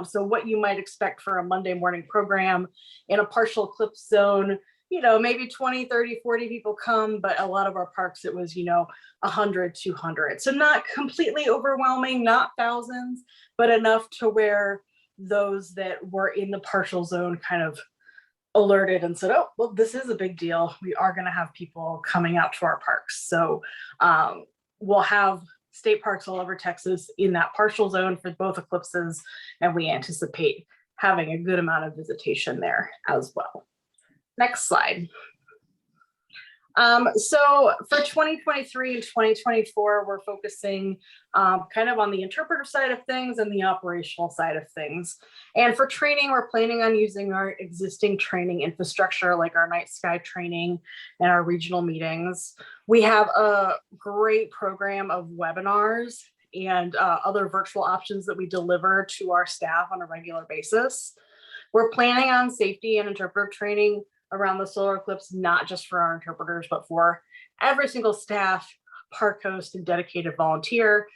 So what you might expect for a Monday morning program in a partial eclipse zone, you know, maybe 20, 30, 40 people come, but a lot of our parks, it was, you know, 100, 200. So not completely overwhelming, not thousands, but enough to where those that were in the partial zone kind of alerted and said, oh, well, this is a big deal. We are going to have people coming out to our parks. So we'll have state parks all over Texas in that partial zone for both eclipses. And we anticipate having a good amount of visitation there as well. Next slide. So for 2023 and 2024, we're focusing kind of on the interpretive side of things and the operational side of things. And for training, we're planning on using our existing training infrastructure, like our night sky training and our regional meetings. We have a great program of webinars and other virtual options that we deliver to our staff on a regular basis. We're planning on safety and interpreter training around the solar eclipse, not just for our interpreters, but for every single staff, park host, and dedicated volunteer.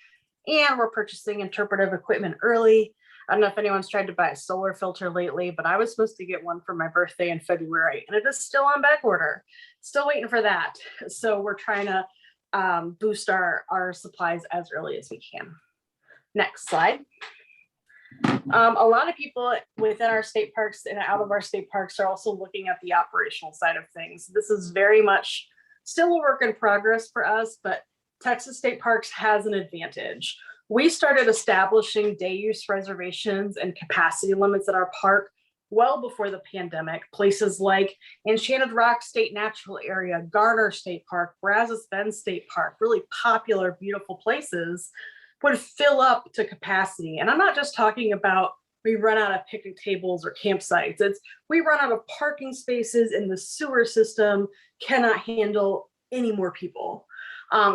And we're purchasing interpretive equipment early. I don't know if anyone's tried to buy a solar filter lately, but I was supposed to get one for my birthday in February, and it is still on back order. Still waiting for that. So we're trying to boost our supplies as early as we can. Next slide. A lot of people within our state parks and out of our state parks are also looking at the operational side of things. This is very much still a work in progress for us, but Texas State Parks has an advantage. We started establishing day use reservations and capacity limits at our park well before the pandemic. Places like Enchanted Rock State Natural Area, Goddard State Park, Brazos Bend State Park, really popular, beautiful places, would fill up to capacity. And I'm not just talking about we run out of picnic tables or campsites. It's we run out of parking spaces and the sewer system cannot handle any more people.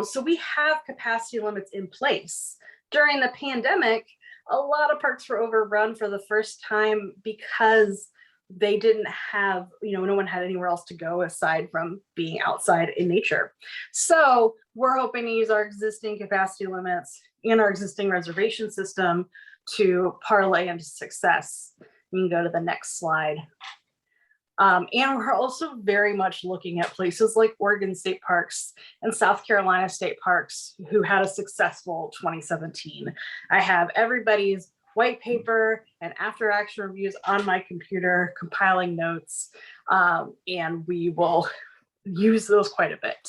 So we have capacity limits in place. During the pandemic, a lot of parks were overrun for the first time because they didn't have, no one had anywhere else to go aside from being outside in nature. So we're hoping to use our existing capacity limits and our existing reservation system to parlay into success. You can go to the next slide. And we're also very much looking at places like Oregon State Parks and South Carolina State Parks who had a successful 2017. I have everybody's white paper and after action reviews on my computer, compiling notes, and we will use those quite a bit.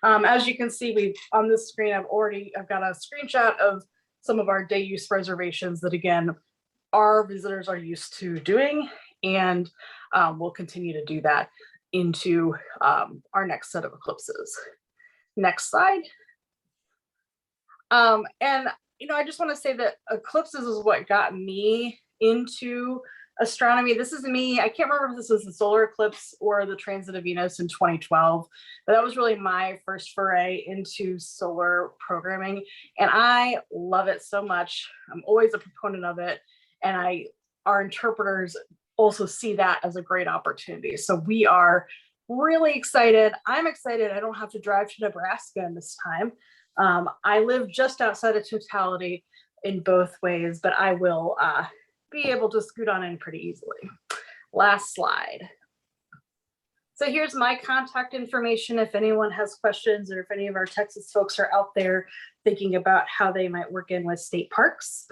As you can see, on this screen, I've got a screenshot of some of our day use reservations that, again, our visitors are used to doing, and we'll continue to do that into our next set of eclipses. Next slide. And I just want to say that eclipses is what got me into astronomy. This is me. I can't remember if this was the solar eclipse or the transit of Venus in 2012, but that was really my first foray into solar programming. And I love it so much. I'm always a proponent of it. And our interpreters also see that as a great opportunity. So we are really excited. I'm excited. I don't have to drive to Nebraska in this time. I live just outside of Totality in both ways, but I will be able to scoot on in pretty easily. Last slide. So here's my contact information if anyone has questions or if any of our Texas folks are out there thinking about how they might work in with state parks.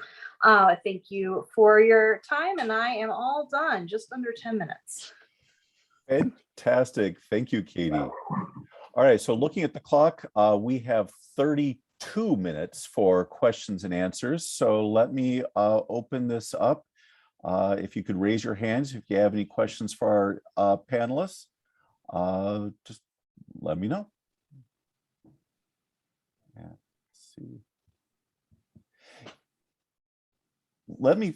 Thank you for your time, and I am all done, just under 10 minutes. Fantastic. Thank you, Katie. All right, so looking at the clock, we have 32 minutes for questions and answers. So let me open this up. If you could raise your hands if you have any questions for our panelists, just let me know. Yeah, let's see. Let me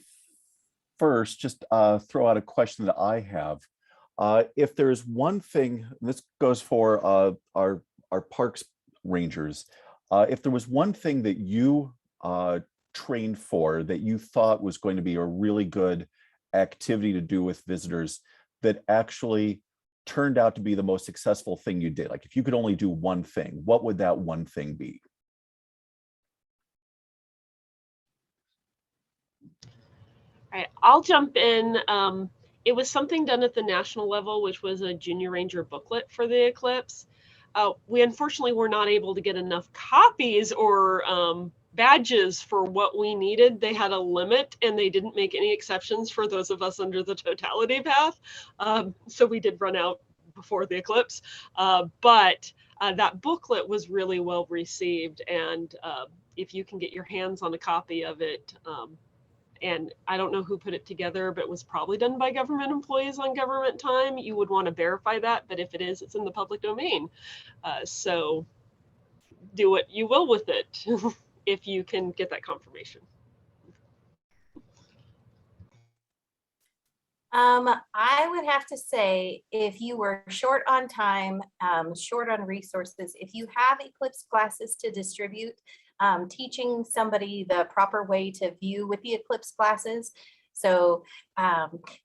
first just throw out a question that I have. If there's one thing, this goes for our parks rangers, if there was one thing that you trained for that you thought was going to be a really good activity to do with visitors that actually turned out to be the most successful thing you did, like if you could only do one thing, what would that one thing be? All right, I'll jump in. It was something done at the national level, which was a junior ranger booklet for the eclipse. We unfortunately were not able to get enough copies or badges for what we needed. They had a limit and they didn't make any exceptions for those of us under the totality path. So we did run out before the eclipse, but that booklet was really well received. And if you can get your hands on a copy of it, and I don't know who put it together, but it was probably done by government employees on government time. You would want to verify that, but if it is, it's in the public domain. So do what you will with it if you can get that confirmation. I would have to say, if you were short on time, short on resources, if you have Eclipse classes to distribute, teaching somebody the proper way to view with the Eclipse glasses. So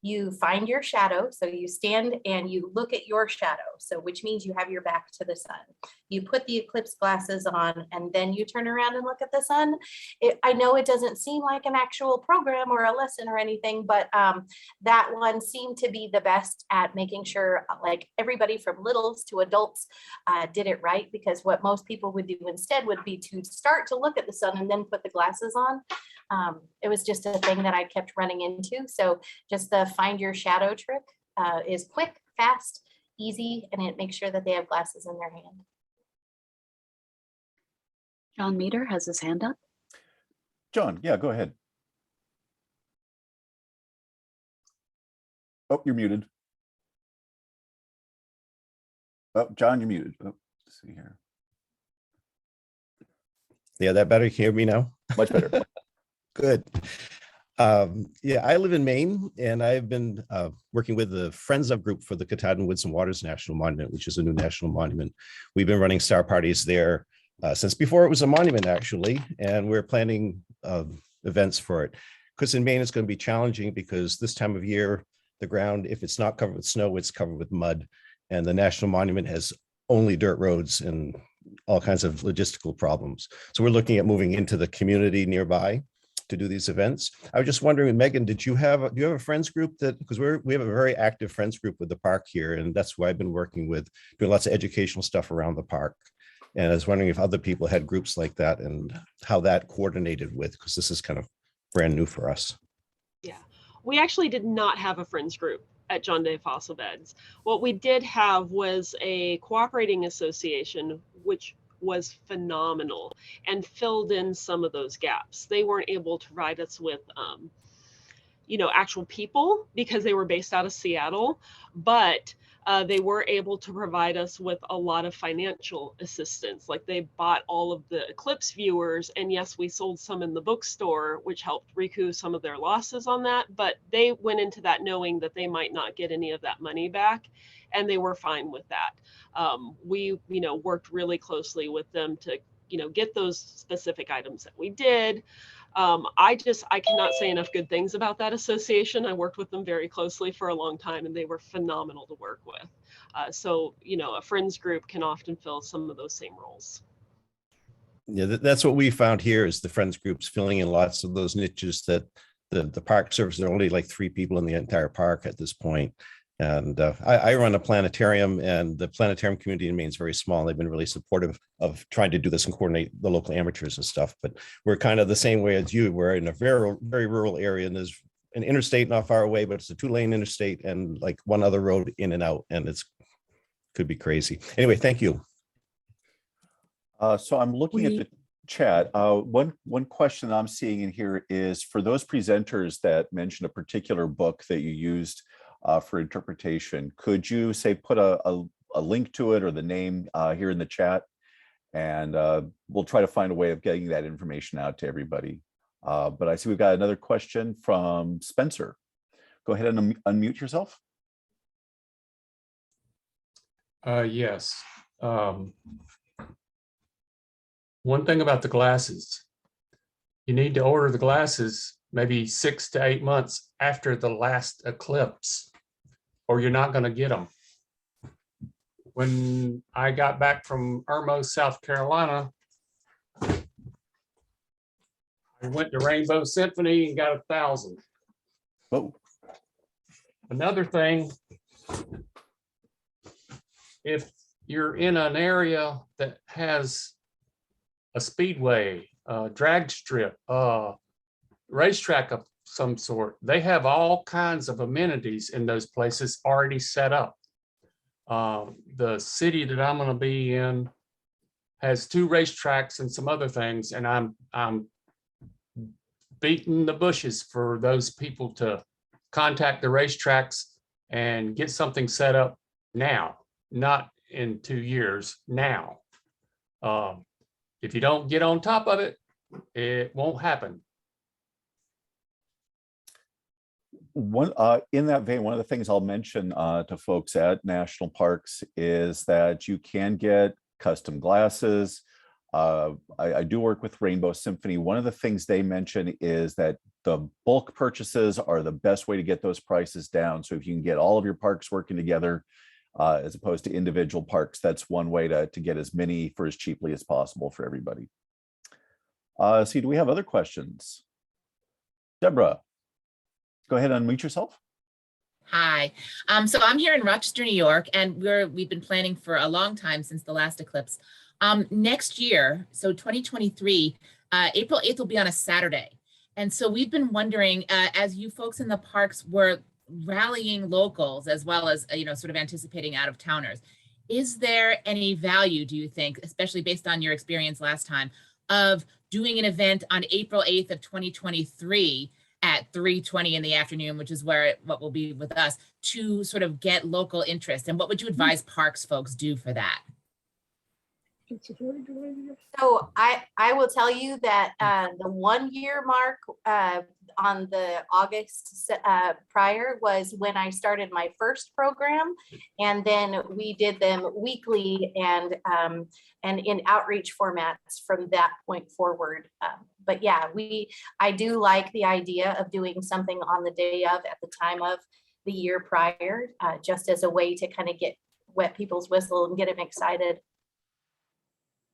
you find your shadow. So you stand and you look at your shadow. So which means you have your back to the sun. You put the Eclipse glasses on and then you turn around and look at the sun. I know it doesn't seem like an actual program or a lesson or anything, but that one seemed to be the best at making sure like everybody from littles to adults did it right, because what most people would do instead would be to start to look at the sun and then put the glasses on. It was just a thing that I kept running into. So just the find your shadow trick is quick, fast, easy, and it makes sure that they have glasses in their hand. John Meter has his hand up. John, yeah, go ahead. Oh, you're muted. Oh, John, you're muted. Oh, let's see here. Yeah, that better. Can you hear me now? Much better. Good. Yeah, I live in Maine, and I've been working with the Friends of group for the Katahdin Woods and Waters National Monument, which is a new national monument. We've been running star parties there since before it was a monument, actually, and we're planning events for it. Because in Maine, it's going to be challenging because this time of year, the ground, if it's not covered with snow, it's covered with mud, and the national monument has only dirt roads and all kinds of logistical problems. So we're looking at moving into the community nearby to do these events. I was just wondering, Megan, do you have a friends group that, because we have a very active friends group with the park here, and that's who I've been working with, doing lots of educational stuff around the park. And I was wondering if other people had groups like that and how that coordinated with, because this is kind of brand new for us. Yeah, we actually did not have a friends group at John Day Fossil Beds. What we did have was a cooperating association, which was phenomenal and filled in some of those gaps. They weren't able to provide us with, actual people because they were based out of Seattle, but they were able to provide us with a lot of financial assistance. Like they bought all of the Eclipse viewers, and yes, we sold some in the bookstore, which helped recoup some of their losses on that, but they went into that knowing that they might not get any of that money back, and they were fine with that. We, worked really closely with them to, get those specific items that we did. I cannot say enough good things about that association. I worked with them very closely for a long time, and they were phenomenal to work with. So, a friends group can often fill some of those same roles. Yeah, that's what we found here is the friends groups filling in lots of those niches that the park serves. There are only like 3 people in the entire park at this point. And I run a planetarium, and the planetarium community in Maine is very small. They've been really supportive of trying to do this and coordinate the local amateurs and stuff. But we're kind of the same way as you. We're in a very, very rural area, and there's an interstate not far away, but it's a 2-lane interstate and like one other road in and out, and could be crazy. Anyway, thank you. So I'm looking at the chat. One question I'm seeing in here is for those presenters that mentioned a particular book that you used for interpretation, could you say put a link to it or the name here in the chat, and we'll try to find a way of getting that information out to everybody. But I see we've got another question from Spencer. Go ahead and unmute yourself. Yes. One thing about the glasses, you need to order the glasses maybe 6 to 8 months after the last eclipse, or you're not going to get them. When I got back from Irmo, South Carolina, I went to Rainbow Symphony and got 1,000. Whoa. Another thing, if you're in an area that has a speedway, drag strip, racetrack of some sort, they have all kinds of amenities in those places already set up. The city that I'm going to be in has 2 racetracks and some other things, and I'm beating the bushes for those people to contact the racetracks and get something set up now, not in 2 years, now. If you don't get on top of it, it won't happen. In that vein, one of the things I'll mention to folks at national parks is that you can get custom glasses. I do work with Rainbow Symphony. One of the things they mention is that the bulk purchases are the best way to get those prices down. So if you can get all of your parks working together, as opposed to individual parks, that's one way to get as many for as cheaply as possible for everybody. See, do we have other questions? Deborah, go ahead and unmute yourself. Hi, so I'm here in Rochester, New York, and we've been planning for a long time since the last eclipse. Next year, so 2023, April 8th will be on a Saturday. And so we've been wondering, as you folks in the parks were rallying locals as well as, sort of anticipating out of towners, is there any value, do you think, especially based on your experience last time, of doing an event on April 8th of 2023 at 3:20 in the afternoon, which is what will be with us, to sort of get local interest? And what would you advise parks folks do for that? So I will tell you that the 1 year mark on the August prior was when I started my first program, and then we did them weekly and in outreach formats from that point forward. But yeah, I do like the idea of doing something on the day of, at the time of the year prior, just as a way to kind of wet people's whistle and get them excited.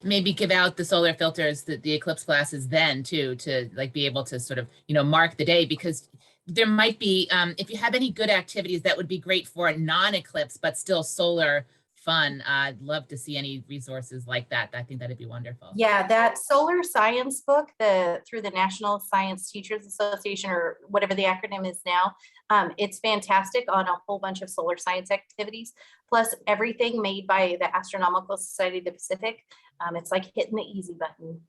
Maybe give out the solar filters, the eclipse glasses then too, to like be able to sort of, mark the day, because there might be, if you have any good activities that would be great for a non-eclipse, but still solar fun. I'd love to see any resources like that. I think that'd be wonderful. Yeah, that solar science book, through the National Science Teachers Association, or whatever the acronym is now, it's fantastic on a whole bunch of solar science activities, plus everything made by the Astronomical Society of the Pacific. It's like hitting the easy button.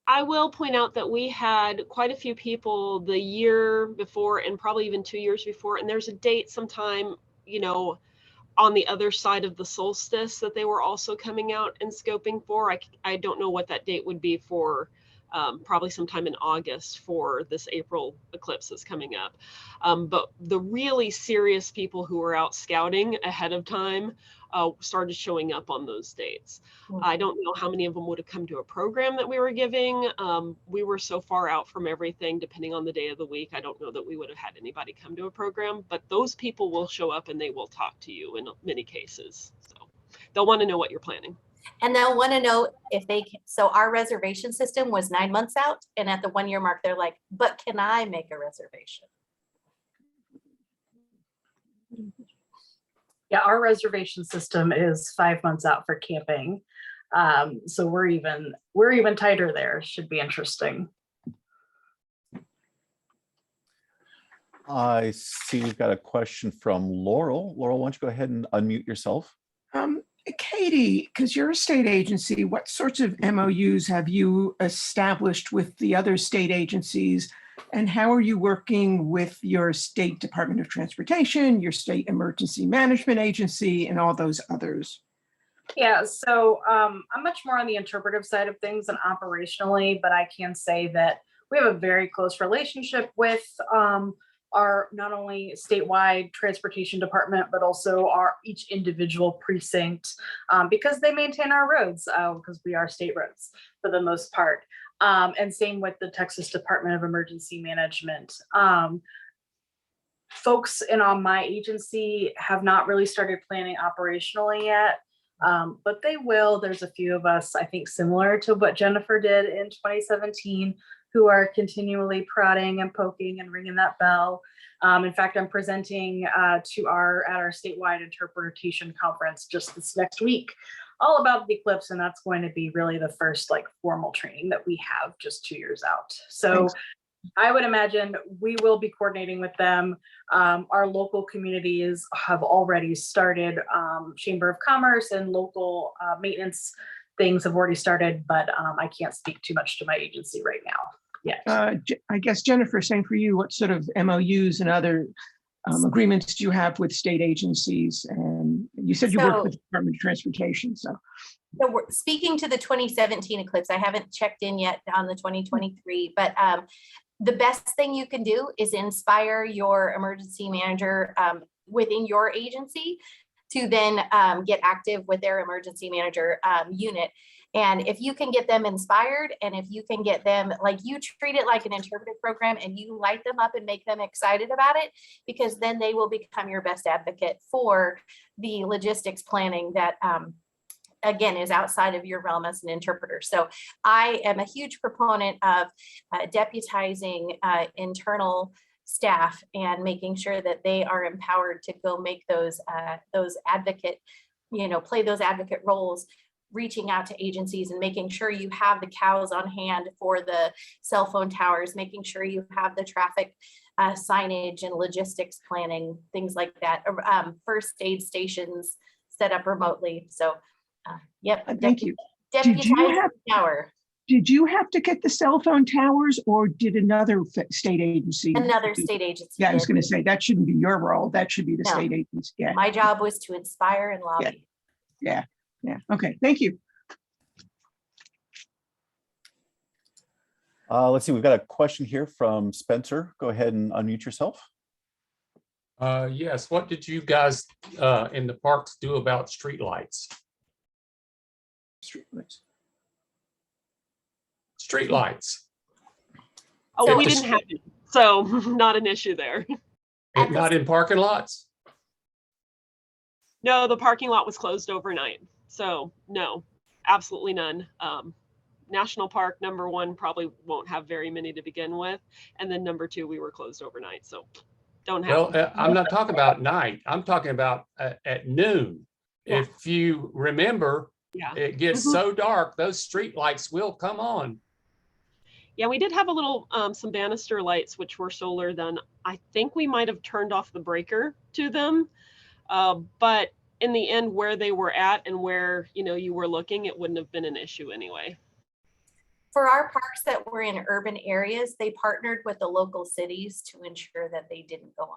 I will point out that we had quite a few people the year before and probably even 2 years before, and there's a date sometime, on the other side of the solstice that they were also coming out and scoping for. I don't know what that date would be for, probably sometime in August for this April eclipse that's coming up. But the really serious people who were out scouting ahead of time started showing up on those dates. I don't know how many of them would have come to a program that we were giving. We were so far out from everything, depending on the day of the week. I don't know that we would have had anybody come to a program, but those people will show up and they will talk to you in many cases. So they'll want to know what you're planning. And they'll want to know if they can. So our reservation system was 9 months out, and at the 1 year mark, they're like, but can I make a reservation? Yeah, our reservation system is 5 months out for camping. So we're even tighter there. Should be interesting. I see we've got a question from Laurel. Laurel, why don't you go ahead and unmute yourself? Katie, because you're a state agency, what sorts of MOUs have you established with the other state agencies? And how are you working with your state Department of Transportation, your state emergency management agency, and all those others? Yeah, so I'm much more on the interpretive side of things than operationally, but I can say that we have a very close relationship with our not only statewide transportation department, but also our each individual precinct, because they maintain our roads, because we are state roads for the most part. And same with the Texas Department of Emergency Management. Folks on my agency have not really started planning operationally yet, but they will. There's a few of us, I think, similar to what Jennifer did in 2017, who are continually prodding and poking and ringing that bell. In fact, I'm presenting at our statewide interpretation conference just this next week, all about the eclipse, and that's going to be really the first formal training that we have just 2 years out. So thanks. I would imagine we will be coordinating with them. Our local communities have already started. Chamber of Commerce and local maintenance things have already started, but I can't speak too much to my agency right now yet. I guess, Jennifer, same for you. What sort of MOUs and other agreements do you have with state agencies? And you said you work with the Department of Transportation. So we're speaking to the 2017 eclipse. I haven't checked in yet on the 2023, but the best thing you can do is inspire your emergency manager within your agency to then get active with their emergency manager unit. And if you can get them inspired, and if you can get them, like, you treat it like an interpretive program and you light them up and make them excited about it, because then they will become your best advocate for the logistics planning that again is outside of your realm as an interpreter. So I am a huge proponent of deputizing internal staff and making sure that they are empowered to go make those advocate, play those advocate roles, reaching out to agencies and making sure you have the cows on hand for the cell phone towers, making sure you have the traffic signage and logistics planning, things like that. First aid stations set up remotely. So yep. Thank you. Deputize the tower. Did you have to get the cell phone towers, or did another state agency? Another state agency. Yeah, I was going to say that shouldn't be your role. That should be the state agency. Yeah. My job was to inspire and lobby. Yeah. Okay. Thank you. Let's see, we've got a question here from Spencer. Go ahead and unmute yourself. Yes, what did you guys in the parks do about streetlights? Streetlights. Oh, So we didn't have it, so not an issue there. Not in parking lots? No, the parking lot was closed overnight. So no, absolutely none. National Park #1 probably won't have very many to begin with. And then #2, we were closed overnight. So don't have. Well, I'm not talking about night. I'm talking about at noon. Yeah. If you remember, Yeah. it gets so dark, those street lights will come on. Yeah, we did have a little, some banister lights, which were solar then. I think we might have turned off the breaker to them. But in the end, where they were at and where, you were looking, it wouldn't have been an issue anyway. For our parks that were in urban areas, they partnered with the local cities to ensure that they didn't go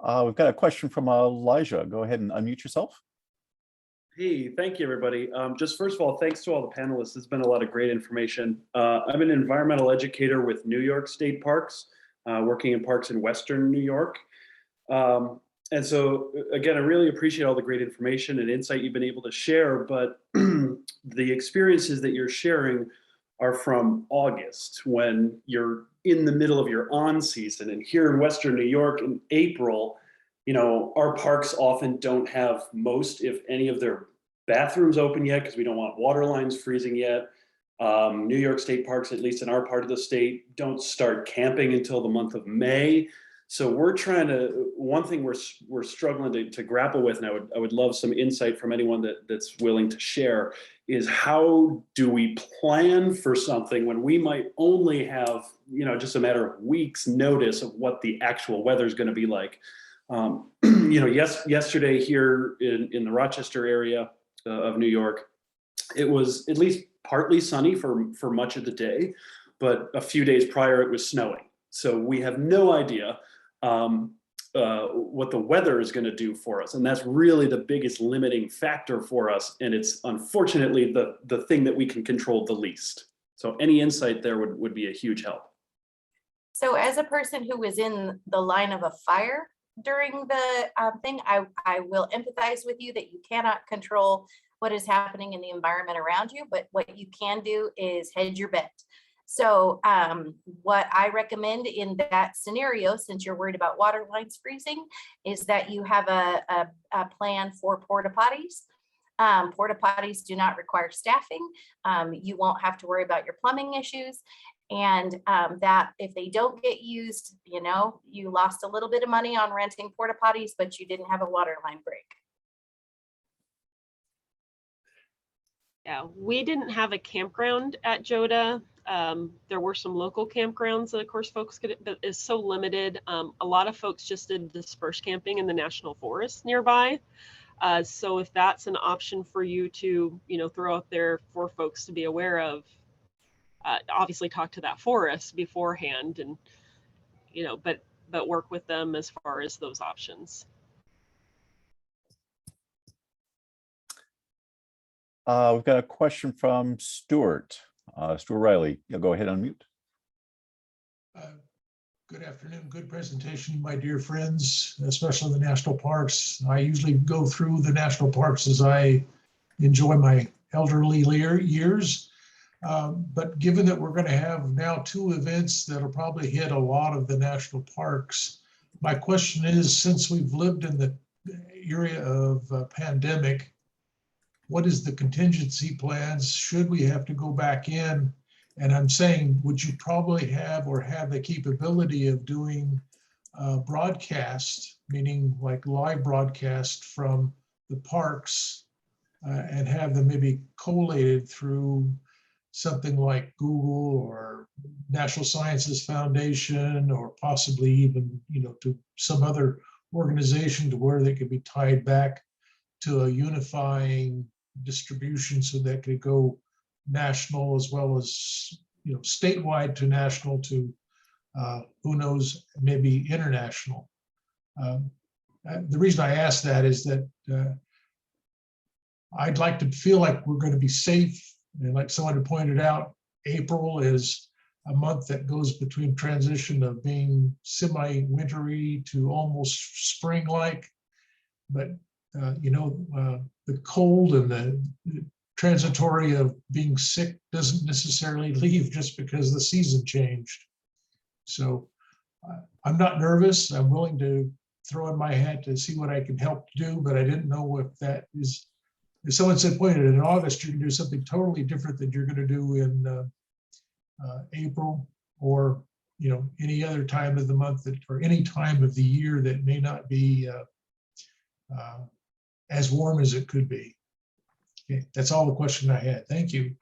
on. We've got a question from Elijah. Go ahead and unmute yourself. Hey, thank you, everybody. Just first of all, thanks to all the panelists. It's been a lot of great information. I'm an environmental educator with New York State Parks, working in parks in Western New York. And so, again, I really appreciate all the great information and insight you've been able to share, but the experiences that you're sharing are from August, when you're in the middle of your on season. And here in Western New York in April, our parks often don't have most, if any, of their bathrooms open yet, because we don't want water lines freezing yet. New York State Parks, at least in our part of the state, don't start camping until the month of May. So we're trying to, one thing we're struggling to grapple with, and I would love some insight from anyone that's willing to share, is how do we plan for something when we might only have, just a matter of weeks notice of what the actual weather is going to be like. Yesterday here in the Rochester area of New York, it was at least partly sunny for much of the day, but a few days prior it was snowing. So we have no idea what the weather is going to do for us. And that's really the biggest limiting factor for us. And it's unfortunately the thing that we can control the least. So any insight there would be a huge help. So as a person who was in the line of a fire during the thing, I will empathize with you that you cannot control what is happening in the environment around you, but what you can do is hedge your bet. So what I recommend in that scenario, since you're worried about water lines freezing, is that you have a plan for porta potties. Porta potties do not require staffing. You won't have to worry about your plumbing issues. And that if they don't get used, you lost a little bit of money on renting porta potties, but you didn't have a water line break. Yeah, we didn't have a campground at JOTA. There were some local campgrounds that, of course, folks could, but it's so limited. A lot of folks just did dispersed camping in the national forest nearby. So if that's an option for you to, throw up there for folks to be aware of, obviously talk to that forest beforehand and, but work with them as far as those options. We've got a question from Stuart. Stuart Riley, you'll go ahead and unmute. Good afternoon. Good presentation, my dear friends, especially the national parks. I usually go through the national parks as I enjoy my elderly years. But given that we're going to have now 2 events that'll probably hit a lot of the national parks, my question is, since we've lived in the area of pandemic, what is the contingency plans? Should we have to go back in? And I'm saying, would you probably have or have the capability of doing broadcast, meaning like live broadcast from the parks and have them maybe collated through something like Google or National Sciences Foundation, or possibly even, to some other organization to where they could be tied back to a unifying distribution so that could go national as well as, statewide to national to who knows, maybe international. The reason I ask that is that I'd like to feel like we're going to be safe. And like someone had pointed out, April is a month that goes between transition of being semi-wintry to almost spring-like. But, the cold and the transitory of being sick doesn't necessarily leave just because the season changed. So I'm not nervous. I'm willing to throw in my hat to see what I can help do, but I didn't know if that is, if someone said, pointed in August, you can do something totally different than you're going to do in April, or any other time of the month or any time of the year that may not be as warm as it could be. Okay, that's all the question I had. Thank you.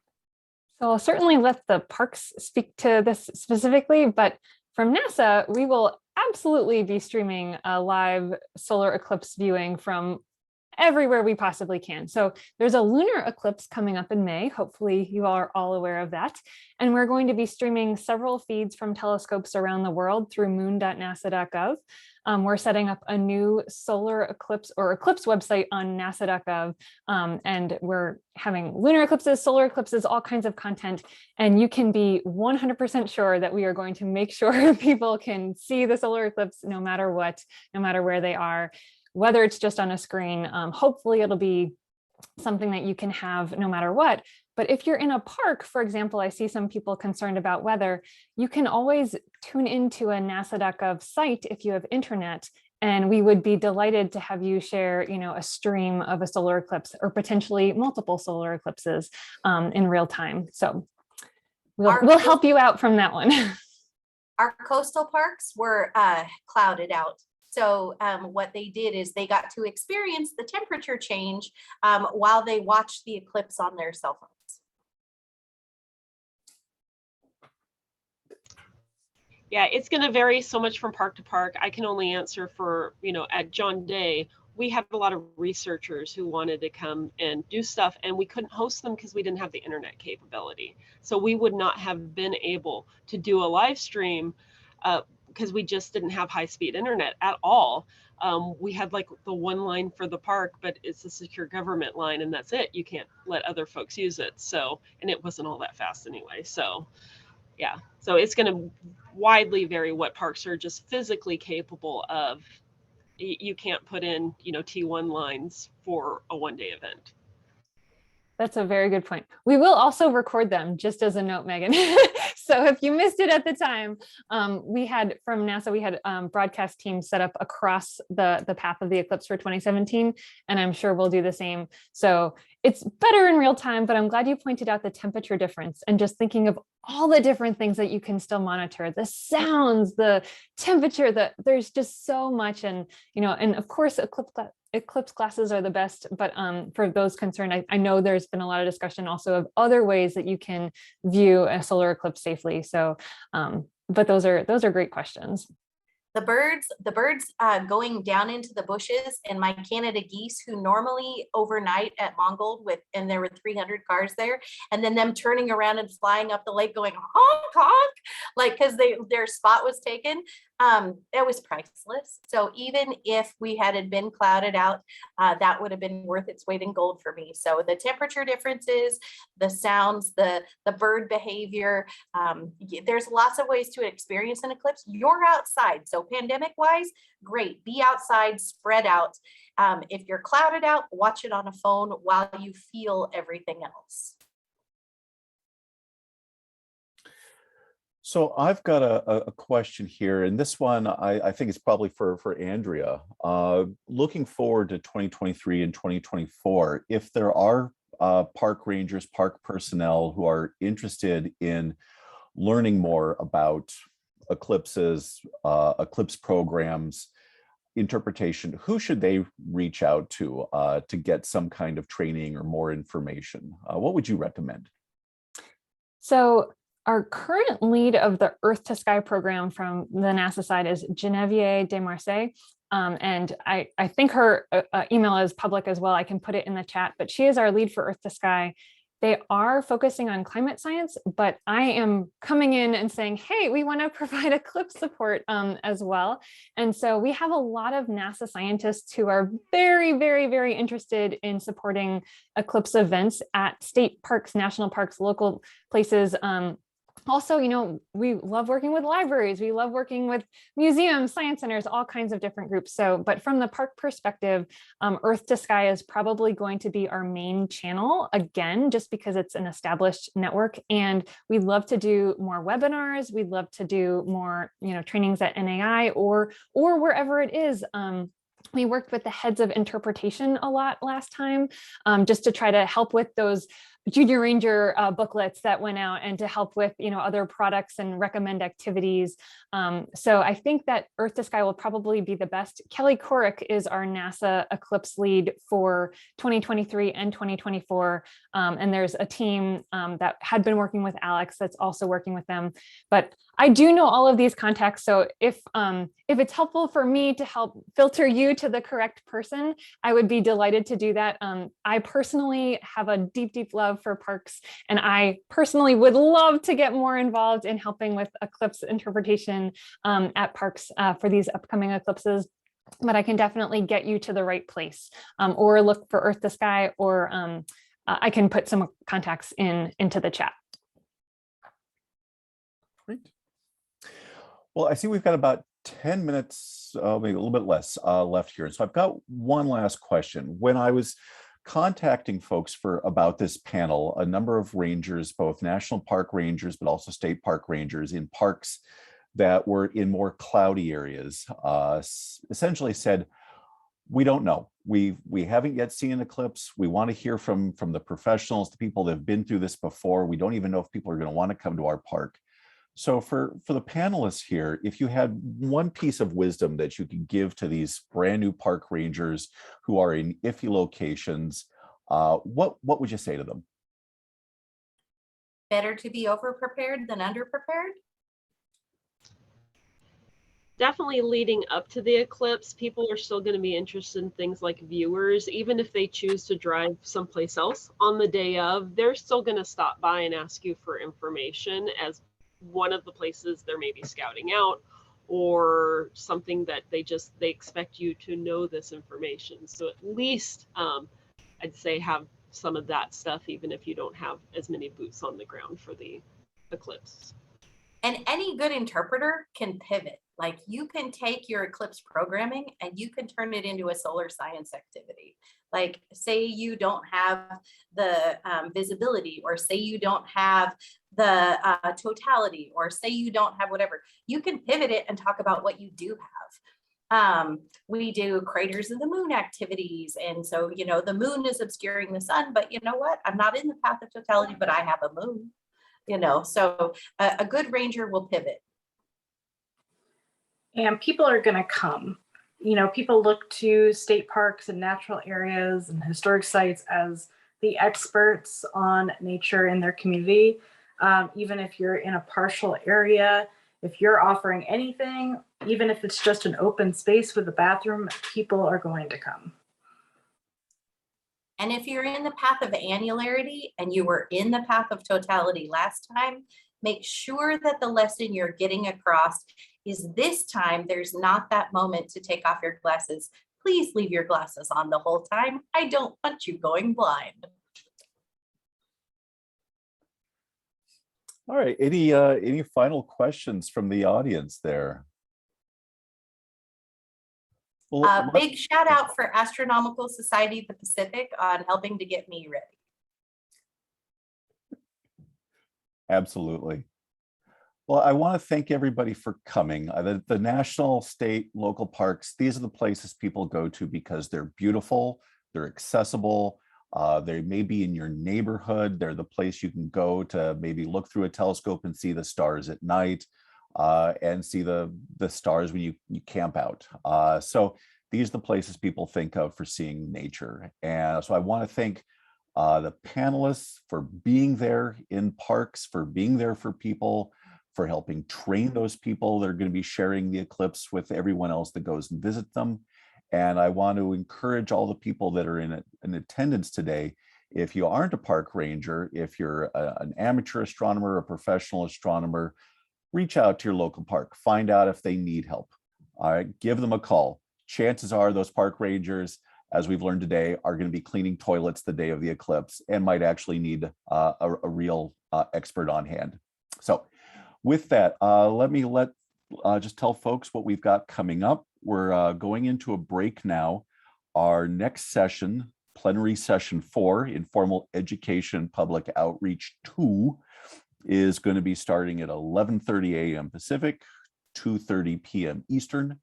So I'll certainly let the parks speak to this specifically, but from NASA, we will absolutely be streaming a live solar eclipse viewing from everywhere we possibly can. So there's a lunar eclipse coming up in May. Hopefully you are all aware of that. And we're going to be streaming several feeds from telescopes around the world through moon.nasa.gov. We're setting up a new solar eclipse or eclipse website on nasa.gov. And we're having lunar eclipses, solar eclipses, all kinds of content. And you can be 100% sure that we are going to make sure people can see the solar eclipse no matter what, no matter where they are, whether it's just on a screen. Hopefully it'll be something that you can have no matter what. But if you're in a park, for example, I see some people concerned about weather, you can always tune into a nasa.gov site if you have internet, and we would be delighted to have you share, a stream of a solar eclipse or potentially multiple solar eclipses in real time. So we'll help you out from that one. Our coastal parks were clouded out. So what they did is they got to experience the temperature change while they watched the eclipse on their cell phones. Yeah, it's going to vary so much from park to park. I can only answer for, at John Day, we had a lot of researchers who wanted to come and do stuff, and we couldn't host them because we didn't have the internet capability. So we would not have been able to do a live stream because we just didn't have high-speed internet at all. We had like the one line for the park, but it's a secure government line, and that's it. You can't let other folks use it. So, and it wasn't all that fast anyway. So yeah, so it's going to widely vary what parks are just physically capable of. You can't put in, T1 lines for a one-day event. That's a very good point. We will also record them, just as a note, Megan. So if you missed it at the time, we had from NASA, we had broadcast teams set up across the path of the eclipse for 2017, and I'm sure we'll do the same. So it's better in real time, but I'm glad you pointed out the temperature difference and just thinking of all the different things that you can still monitor, the sounds, the temperature, there's just so much. And, and of course, eclipse glasses are the best, but for those concerned, I know there's been a lot of discussion also of other ways that you can view a solar eclipse safely. So, but those are great questions. The birds going down into the bushes, and my Canada geese who normally overnight at Mongold and there were 300 cars there, and then them turning around and flying up the lake going honk honk, like because their spot was taken. it was priceless. So even if we had been clouded out, that would have been worth its weight in gold for me. So the temperature differences, the sounds, the bird behavior, there's lots of ways to experience an eclipse. You're outside. So pandemic wise, great, be outside, spread out. If you're clouded out, watch it on a phone while you feel everything else. So I've got a question here, and this one I think is probably for Andrea. Looking forward to 2023 and 2024, if there are park rangers, park personnel who are interested in learning more about eclipses, eclipse programs, interpretation, who should they reach out to get some kind of training or more information? What would you recommend? So our current lead of the Earth to Sky program from the NASA side is Genevieve Desmarseilles. And I think her email is public as well. I can put it in the chat, but she is our lead for Earth to Sky. They are focusing on climate science, but I am coming in and saying, hey, we want to provide eclipse support as well. And so we have a lot of NASA scientists who are very, very, very interested in supporting eclipse events at state parks, national parks, local places. Also, you know, we love working with libraries. We love working with museums, science centers, all kinds of different groups. So, but from the park perspective, Earth to Sky is probably going to be our main channel again, just because it's an established network. And we'd love to do more webinars. We'd love to do more, you know, trainings at NAI or wherever it is. We worked with the heads of interpretation a lot last time, just to try to help with those Junior Ranger booklets that went out and to help with, you know, other products and recommend activities. So I think that Earth to Sky will probably be the best. Kelly Corrick is our NASA Eclipse lead for 2023 and 2024. And there's a team that had been working with Alex that's also working with them. But I do know all of these contacts. So if it's helpful for me to help filter you to the correct person, I would be delighted to do that. I personally have a deep, deep love for parks, and I personally would love to get more involved in helping with eclipse interpretation at parks for these upcoming eclipses. But I can definitely get you to the right place, or look for Earth to Sky, or I can put some contacts into the chat. Great. Well, I see we've got about 10 minutes, maybe a little bit less left here. So I've got one last question. When I was contacting folks about this panel, a number of rangers, both national park rangers, but also state park rangers in parks that were in more cloudy areas, essentially said, we don't know. We haven't yet seen an eclipse. We want to hear from the professionals, the people that have been through this before. We don't even know if people are going to want to come to our park. So for the panelists here, if you had one piece of wisdom that you could give to these brand new park rangers who are in iffy locations, what would you say to them? Better to be over-prepared than under-prepared? Definitely leading up to the eclipse, people are still going to be interested in things like viewers. Even if they choose to drive someplace else on the day of, they're still going to stop by and ask you for information as one of the places they're maybe scouting out, or something that they expect you to know this information. So at least I'd say have some of that stuff, even if you don't have as many boots on the ground for the eclipse. And any good interpreter can pivot. Like, you can take your eclipse programming and you can turn it into a solar science activity. Like, say you don't have the visibility, or say you don't have the totality, or say you don't have whatever. You can pivot it and talk about what you do have. We do craters of the moon activities. And so, you know, the moon is obscuring the sun, but you know what? I'm not in the path of totality, but I have a moon, you know, so a good ranger will pivot. And people are going to come. You know, people look to state parks and natural areas and historic sites as the experts on nature in their community. Even if you're in a partial area, if you're offering anything, even if it's just an open space with a bathroom, people are going to come. And if you're in the path of annularity and you were in the path of totality last time, make sure that the lesson you're getting across is this time there's not that moment to take off your glasses. Please leave your glasses on the whole time. I don't want you going blind. All right, any final questions from the audience there? Well, Big shout out for Astronomical Society of the Pacific on helping to get me ready. absolutely. Well, I want to thank everybody for coming. The national, state, local parks, these are the places people go to because they're beautiful, they're accessible, they may be in your neighborhood, they're the place you can go to maybe look through a telescope and see the stars at night, and see the stars when you camp out. So these are the places people think of for seeing nature. And so I want to thank the panelists for being there in parks, for being there for people, for helping train those people that are going to be sharing the eclipse with everyone else that goes and visit them. And I want to encourage all the people that are in attendance today, if you aren't a park ranger, if you're an amateur astronomer, a professional astronomer, reach out to your local park, find out if they need help. All right, give them a call. Chances are those park rangers, as we've learned today, are going to be cleaning toilets the day of the eclipse and might actually need a real expert on hand. So with that, let me just tell folks what we've got coming up. We're going into a break now. Our next session, plenary session 4, Informal Education Public Outreach 2, is going to be starting at 11:30 a.m. Pacific, 2:30 p.m. Eastern.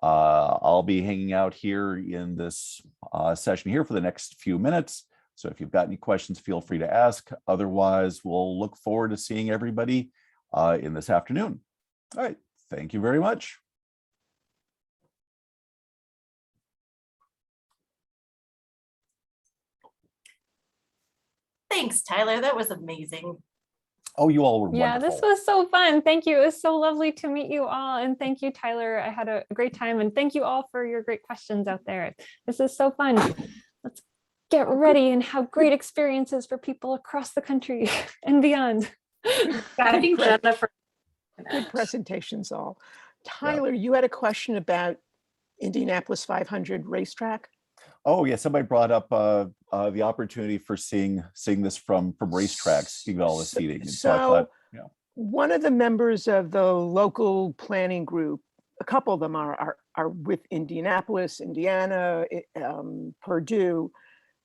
I'll be hanging out here in this session here for the next few minutes. So if you've got any questions, feel free to ask. Otherwise, we'll look forward to seeing everybody in this afternoon. All right, thank you very much. Thanks, Tyler. That was amazing. Oh, you all were Yeah, wonderful. this was so fun. Thank you. It was so lovely to meet you all. And thank you, Tyler. I had a great time. And thank you all for your great questions out there. This is so fun. Let's get ready and have great experiences for people across the country and beyond. I think Jennifer. Good presentations all. Tyler, you had a question about Indianapolis 500 racetrack? Oh yeah, somebody brought up the opportunity for seeing this from racetracks, seeing all the seating. And so I thought, you know, one of the members of the local planning group, a couple of them are with Indianapolis, Indiana, Purdue,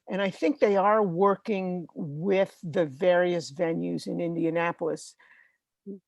and I think they are working with the various venues in Indianapolis.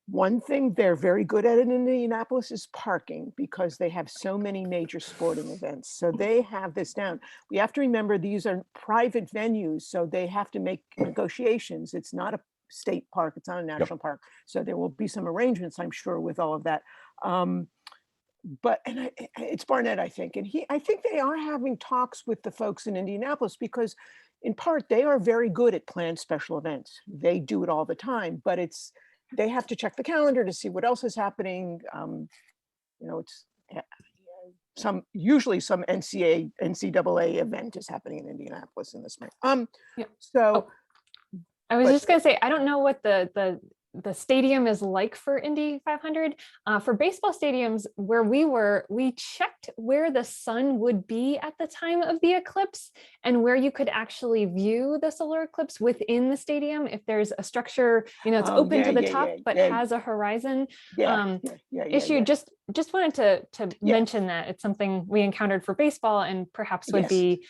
One thing they're very good at in Indianapolis is parking, because they have so many major sporting events. So they have this down. We have to remember these are private venues, so they have to make negotiations. It's not a state park, it's not a national park. So there will be some arrangements, I'm sure, with all of that. But it's Barnett, I think, and I think they are having talks with the folks in Indianapolis, because in part they are very good at planned special events. They do it all the time, but they have to check the calendar to see what else is happening. You know, it's usually some NCAA event is happening in Indianapolis in the spring. Yeah. So I was just gonna say, I don't know what the stadium is like for Indy 500. For baseball stadiums where we checked where the sun would be at the time of the eclipse and where you could actually view the solar eclipse within the stadium. If there's a structure, you know, it's open to the top, but has a horizon issue. Just wanted to mention that it's something we encountered for baseball and perhaps would be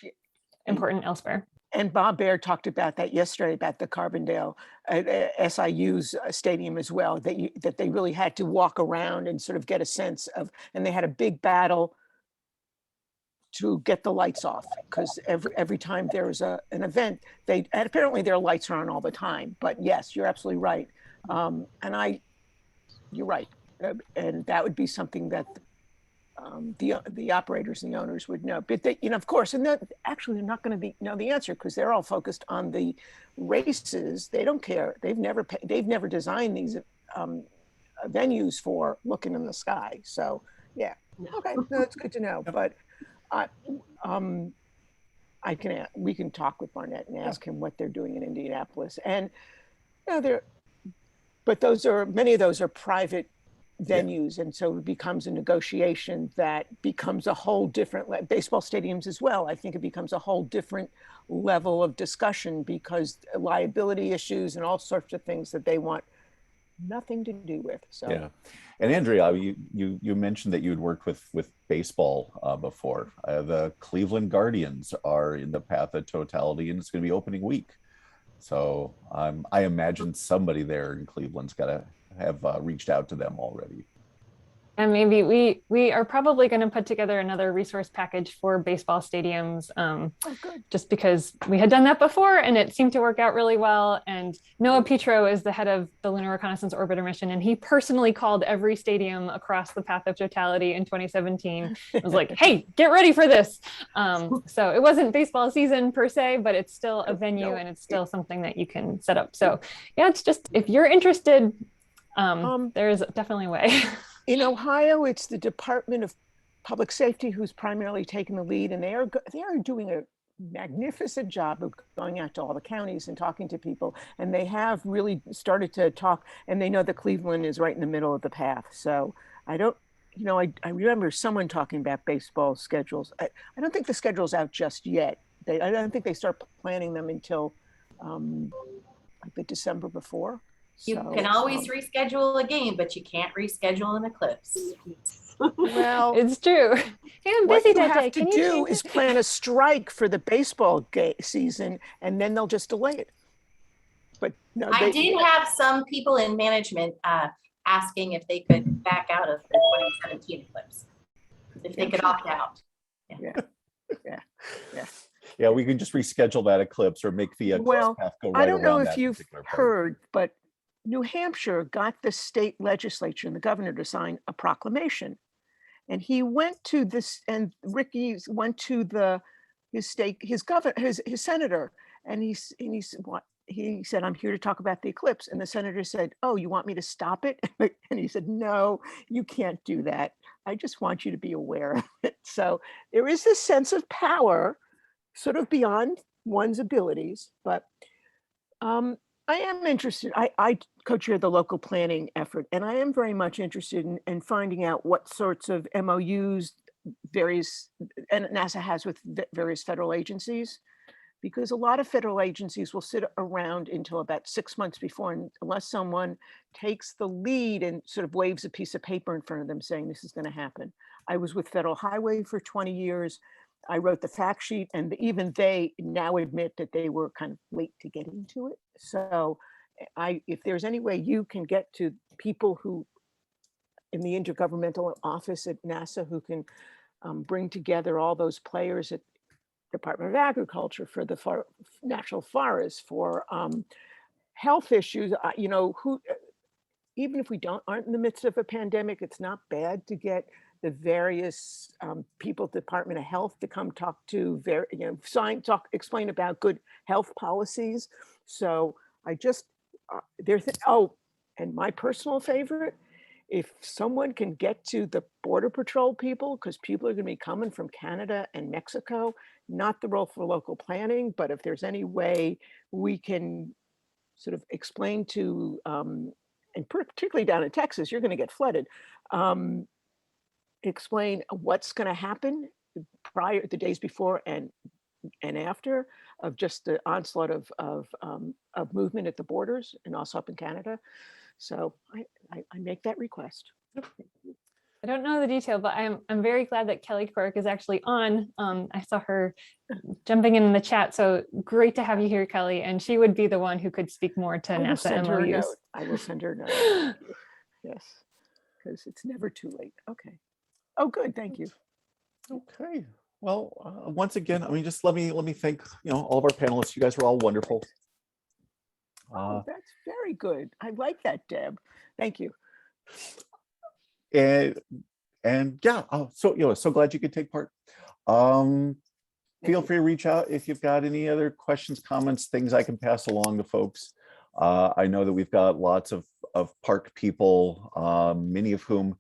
important elsewhere. And Bob Baer talked about that yesterday, about the Carbondale SIU's stadium as well, that they really had to walk around and sort of get a sense of, and they had a big battle to get the lights off, because every time there was an event, and apparently their lights are on all the time. But yes, you're absolutely right. You're right. And that would be something that the operators and the owners would know, but they, you know, of course, and that actually they're not going to know the answer, because they're all focused on the races. They don't care. They've never designed these venues for looking in the sky. So yeah, okay, that's good to know. But we can talk with Barnett and ask him what they're doing in Indianapolis, and you know, but many of those are private venues. And so it becomes a negotiation that becomes a whole different, baseball stadiums as well. I think it becomes a whole different level of discussion because liability issues and all sorts of things that they want nothing to do with. So yeah. And Andrea, you mentioned that you had worked with baseball before. The Cleveland Guardians are in the path of totality, and it's going to be opening week. So I imagine somebody there in Cleveland's got to have reached out to them already. And maybe we are probably going to put together another resource package for baseball stadiums, just because we had done that before and it seemed to work out really well. And Noah Petro is the head of the Lunar Reconnaissance Orbiter mission, and he personally called every stadium across the path of totality in 2017. It was like, hey, get ready for this. So it wasn't baseball season per se, but it's still a venue and it's still something that you can set up. So yeah, it's just, if you're interested, there's definitely a way. In Ohio, it's the Department of Public Safety who's primarily taken the lead, and they are doing a magnificent job of going out to all the counties and talking to people. And they have really started to talk, and they know that Cleveland is right in the middle of the path. So I don't, I remember someone talking about baseball schedules. I don't think the schedule's out just yet. I don't think they start planning them until like the December before. You can always reschedule a game, but you can't reschedule an eclipse. Well, it's true. Hey, I'm what busy you that have day. to Can you do change is it? plan a strike for the baseball season, and then they'll just delay it. But no, I did have some people in management asking if they could back out of the 2017 eclipse, if they could opt out. Yeah. We can just reschedule that eclipse or make the eclipse path go right I don't know around if that you've particular part. heard, but New Hampshire got the state legislature and the governor to sign a proclamation. And he went to this, and Ricky went to his senator, and he said, I'm here to talk about the eclipse. And the senator said, oh, you want me to stop it? And he said, no, you can't do that. I just want you to be aware of it. So there is this sense of power sort of beyond one's abilities, but I am interested. I co-chair the local planning effort, and I am very much interested in finding out what sorts of MOUs NASA has with various federal agencies, because a lot of federal agencies will sit around until about 6 months before, and unless someone takes the lead and sort of waves a piece of paper in front of them saying this is going to happen. I was with Federal Highway for 20 years. I wrote the fact sheet, and even they now admit that they were kind of late to get into it. So if there's any way you can get to people who in the intergovernmental office at NASA who can bring together all those players at Department of Agriculture, for the National Forest, for health issues, even if we aren't in the midst of a pandemic, it's not bad to get the various people at the Department of Health to come talk to, explain about good health policies. So I just, and my personal favorite, if someone can get to the Border Patrol people, because people are going to be coming from Canada and Mexico, not the role for local planning, but if there's any way we can sort of explain to, and particularly down in Texas, you're going to get flooded, explain what's going to happen the days before and after of just the onslaught of movement at the borders and also up in Canada. So I make that request. I don't know the detail, but I'm very glad that Kelly Quirk is actually on. I saw her jumping in the chat, so great to have you here, Kelly. And she would be the one who could speak more to NASA MOUs. I will send her a note. Yes, because it's never too late. Okay. Oh, good. Thank you. Okay. Well, once again, I mean, just let me thank all of our panelists. You guys were all wonderful. That's very good. I like that, Deb. Thank you. And yeah, so glad you could take part. Feel free to reach out if you've got any other questions, comments, things I can pass along to folks. I know that we've got lots of park people, many of whom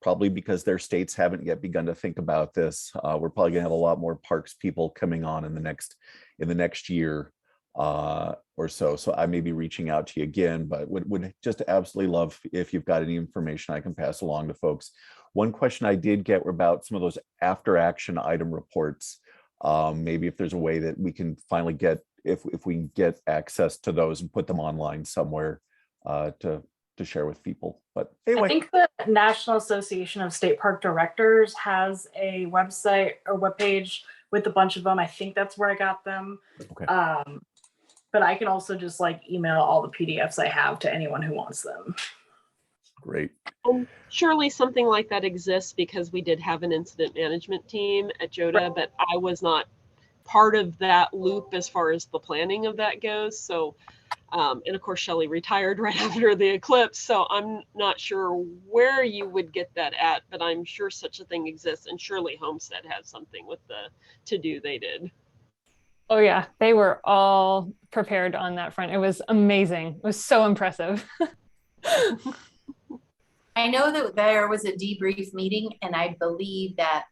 probably because their states haven't yet begun to think about this. We're probably gonna have a lot more parks people coming on in the next year. or so. So I may be reaching out to you again, but would just absolutely love if you've got any information I can pass along to folks. One question I did get were about some of those after action item reports. Maybe if there's a way that we can finally get, if we can get access to those and put them online somewhere to share with people. But anyway. I think the National Association of State Park Directors has a website or webpage with a bunch of them. I think that's where I got them. Okay. But I can also just like email all the PDFs I have to anyone who wants them. Great. And surely something like that exists because we did have an incident management team at JOTA, but I was not part of that loop as far as the planning of that goes. So, and of course, Shelley retired right after the eclipse. So I'm not sure where you would get that at, but I'm sure such a thing exists. And surely Homestead has something with the to-do they did. Oh yeah, they were all prepared on that front. It was amazing. It was so impressive. I know that there was a debrief meeting, and I believe that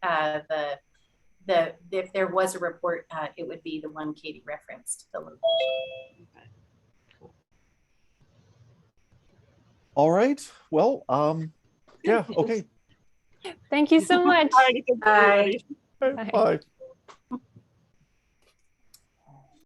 if there was a report, it would be the one Katie referenced. The location. Okay. Cool. All right. Well, yeah. Okay. Thank you so much. Bye. Bye. Bye.